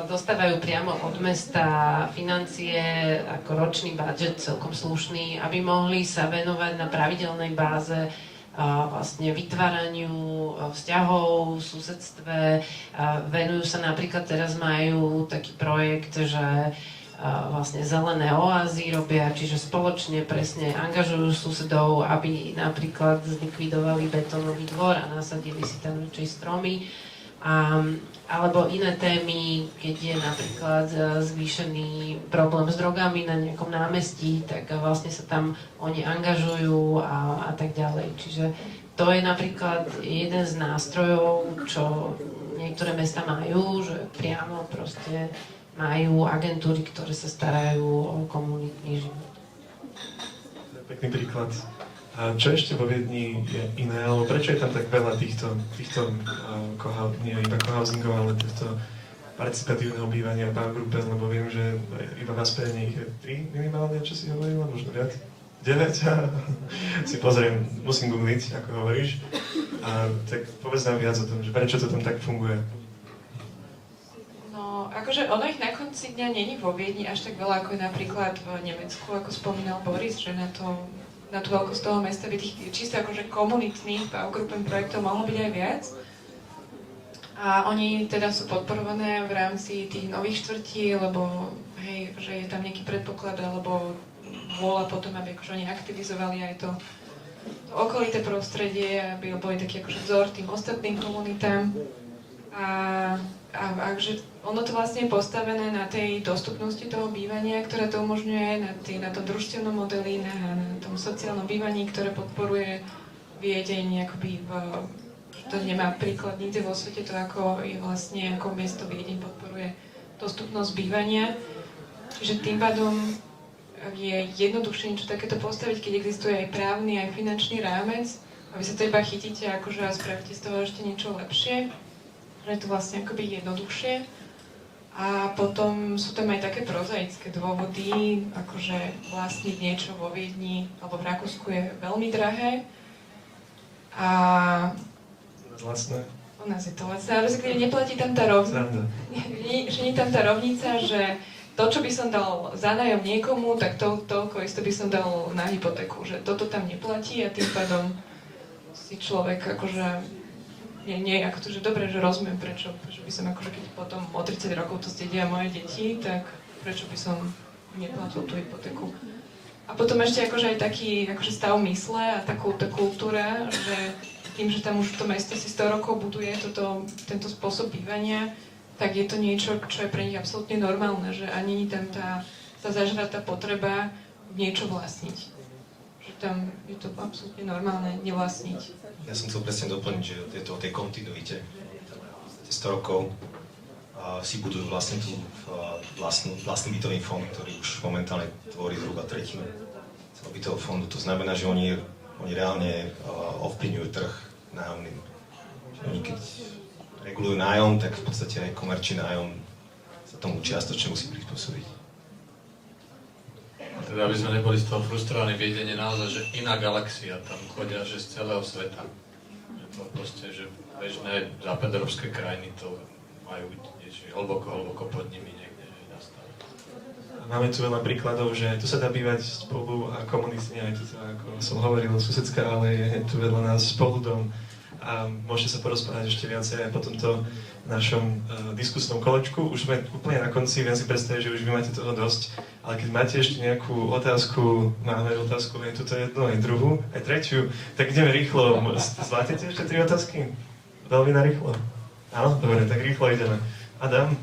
dostávajú priamo od mesta financie ako ročný budget celkom slušný, aby mohli sa venovať na pravidelnej báze vlastne vytváraniu vzťahov, susedstve. Venujú sa napríklad, teraz majú taký projekt, že vlastne zelené oázy robia, čiže spoločne presne angažujú susedov, aby napríklad zlikvidovali betónový dvor a nasadili si tam väčšie stromy. Alebo iné témy, keď je napríklad zvýšený problém s drogami na nejakom námestí, tak vlastne sa tam oni angažujú a tak ďalej. Čiže to je napríklad jeden z nástrojov, čo niektoré mesta majú, že priamo proste majú agentúry, ktoré sa starajú o komunitný život. Pekný príklad. A čo ešte vo Viedni je iné, alebo prečo je tam tak veľa týchto nie iba cohousingov, ale týchto participatívneho bývania v Baugruppe, lebo viem, že iba v Aspene ich je 3 minimálne, čo si hovorila, možno viac? 9? Si pozriem, musím googliť, ako hovoríš. Tak povedz nám viac o tom, že prečo to tam tak funguje. Akože ono ich na konci dňa není vo Viedni až tak veľa, ako je napríklad v Nemecku, ako spomínal Boris, že na tú veľkosť toho mesta by tých čisto akože komunitných Baugruppen projektov mohlo byť aj viac. A oni teda sú podporované v rámci tých nových štvrtí, lebo hej, že je tam nejaký predpoklad, alebo vôľa potom, aby akože oni aktivizovali aj to okolité prostredie, aby boli taký akože vzor tým ostatným komunitám. A že ono to vlastne je postavené na tej dostupnosti toho bývania, ktoré to umožňuje, na tom družstevnom modeli, na tom sociálnom bývaní, ktoré podporuje Viedeň, akoby to nemá príklad nikde vo svete, to ako je vlastne, ako mesto Viedeň podporuje dostupnosť bývania. Čiže tým pádom je jednoduchšie niečo takéto postaviť, keď existuje aj právny, aj finančný rámec, a vy sa to iba chytíte akože a spravíte z toho ešte niečo lepšie. Že je to vlastne akoby jednoduchšie. A potom sú tam aj také prozaické dôvody, akože vlastniť niečo vo Viedni alebo v Rakúsku je veľmi drahé. A Lacné. u nás je to lacné, ale respektíve neplatí tam tá rovnica. Že nie tam tá rovnica, že to, čo by som dal za nájom niekomu, tak toľko isto by som dal na hypotéku. Že toto tam neplatí a tým pádom si človek akože nie, ako to, že dobre, že rozumiem, prečo by som akože keď potom o 30 rokov to zdedia moje deti, tak prečo by som neplatil tú hypotéku. A potom ešte akože aj taký akože stav mysle a tá kultúra, že tým, že tam už to mesto si 100 rokov buduje tento spôsob bývania, tak je to niečo, čo je pre nich absolútne normálne, že ani tam tá zažratá potreba niečo vlastniť. Že tam je to absolútne normálne nevlastniť. Ja som chcel presne doplniť, že je to o tej kontinuite. 100 rokov si budujú vlastne tú vlastný bytový fond, ktorý už momentálne tvorí zhruba tretinu celého bytového fondu. To znamená, že oni reálne ovplyvňujú trh nájomným. Oni keď regulujú nájom, tak v podstate aj komerčný nájom sa tomu čiastočne musí prispôsobiť. Teda aby sme neboli z toho frustrovaní, Viedenie naozaj, že iná galaxia, tam chodia že z celého sveta. Že to proste, že bežné západoeurópske krajiny to majú niečo hlboko pod nimi niekde nastavené. Máme tu veľa príkladov, že tu sa dá bývať spolu a komunitne, aj tu, ako som hovoril, susedská, ale je tu vedľa nás spoludom. A môžete sa porozprávať ešte viacej aj po tomto našom diskusnom kolečku. Už sme úplne na konci, viem si predstaviť, že už vy máte toho dosť, ale keď máte ešte nejakú otázku, máme otázku aj túto jednu, aj druhú, aj tretiu, tak ideme rýchlo. Zvládnete ešte 3 otázky? Veľmi narýchlo. Áno? Dobre, tak rýchlo ideme. Adam?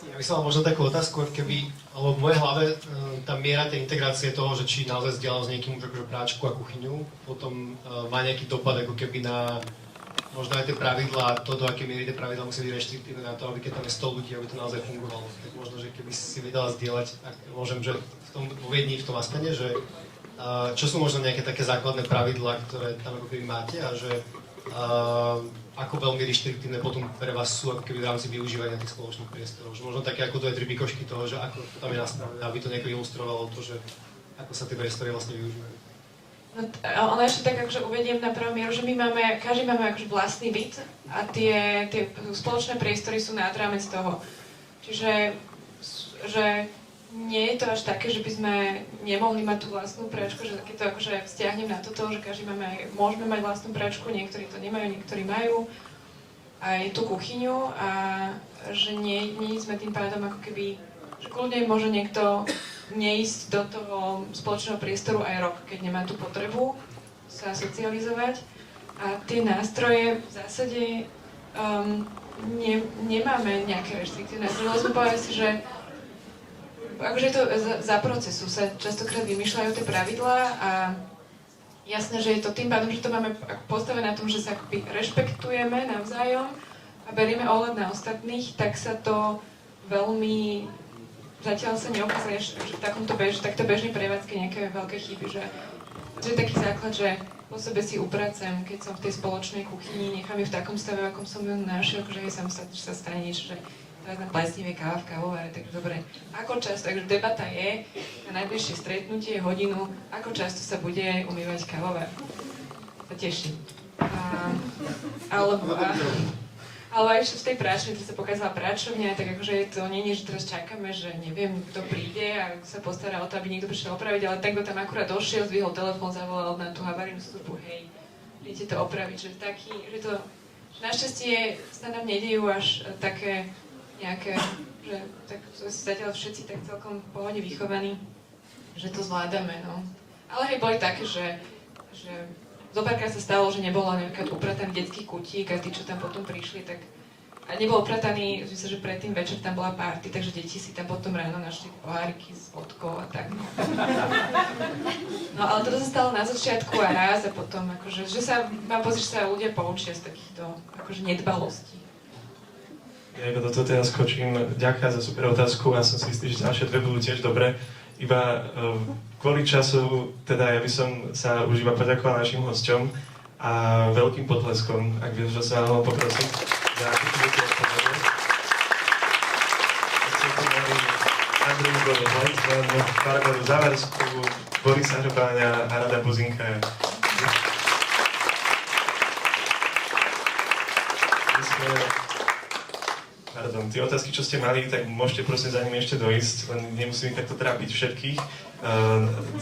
Ja by som mal možno takú otázku, alebo v mojej hlave tá miera tej integrácie toho, že či naozaj zdieľam s niekým už akože práčku a kuchyňu, potom má nejaký dopad ako keby na možno aj tie pravidlá, to do akej miery tie pravidlá musí byť reštriktívne na to, aby keď tam je 100 ľudí, aby to naozaj fungovalo. Tak možno, že keby si vedela zdieľať, ak môžem, že v tom vo Viedni, v tom Aspene, že čo sú možno nejaké také základné pravidlá, ktoré tam ako keby máte a že ako veľmi reštriktívne potom pre vás sú ako keby v rámci využívania tých spoločných priestorov. Že možno také ako to je 3 pikošky toho, že ako to tam je nastavené, aby to nejako ilustrovalo to, že ako sa tie priestory vlastne využívajú. No, ale ešte tak akože uvediem na prvú mieru, že každý máme akože vlastný byt a tie spoločné priestory sú nad rámec toho. Čiže že nie je to až také, že by sme nemohli mať tú vlastnú pračku, že keď to akože vzťahnem na toto, že každý môžeme mať vlastnú pračku, niektorí to nemajú, niektorí majú aj tú kuchyňu a že nie sme tým pádom ako keby, že kľudne môže niekto neísť do toho spoločného priestoru aj rok, keď nemá tú potrebu sa socializovať. A tie nástroje v zásade nemáme nejaké reštriktívne nástroje. Ale sme povedali si, že akože je to za procesu sa častokrát vymýšľajú tie pravidlá a jasné, že je to tým pádom, že to máme postavené na tom, že sa akoby rešpektujeme navzájom a berieme ohľad na ostatných, tak sa to veľmi zatiaľ sa neukázali, že v takto bežnej prevádzke nejaké veľké chyby, že je taký základ, že po sebe si upracem, keď som v tej spoločnej kuchyni, nechám ju v takom stave, akom som ju našiel, že sa stane niečo, že teraz na plesnivé káva v kávovare, tak dobre, ako často, takže debata je na najbližšie stretnutie, hodinu, ako často sa bude umývať kávovar. Sa teším. Ale aj v tej práčni, keď sa pokázala práčovňa, tak akože to nie je, že teraz čakáme, že neviem, kto príde a sa postará o to, aby niekto prišiel opraviť, ale tak, kto tam akurát došiel, zdvihol telefón, zavolal na tú havarijnú službu, hej, príďte to opraviť, že taký, že to, že našťastie sa nám nedejú až také nejaké, že tak zatiaľ všetci tak celkom v pohode vychovaní, že to zvládame, no. Ale hej, boli také, že zopárkrát sa stalo, že nebolo napríklad uprataný detský kutík a tí, čo tam potom prišli, tak a nebol uprataný, že predtým večer tam bola party, takže deti si tam potom ráno našli poháriky s vodkou a tak. No ale to sa stalo na začiatku a raz a potom akože, že sa, mám pocit, že sa ľudia poučia z takýchto akože nedbalostí. Ja iba do toho teraz skočím. Ďakujem za super otázku a som si istý, že ďalšie dve budú tiež dobré. Iba kvôli času, teda ja by som sa už iba poďakoval našim hosťom a veľkým potleskom, ak vieš, že sa mohol poprosiť za akúsi odpovedie. Andreju Godehojc, Barbaru Závarskú, Borisa Hrbáňa a Rada Buzinka. Pardon, tie otázky, čo ste mali, tak môžete prosím za nimi ešte dojsť, len nemusím ich takto trápiť všetkých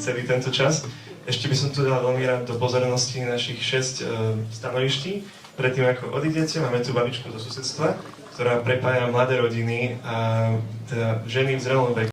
celý tento čas. Ešte by som tu dal veľmi rád do pozornosti našich 6 stanoviští. Predtým, ako odídete, máme tu babičku zo susedstva, ktorá prepája mladé rodiny a teda ženy v zrelom veku.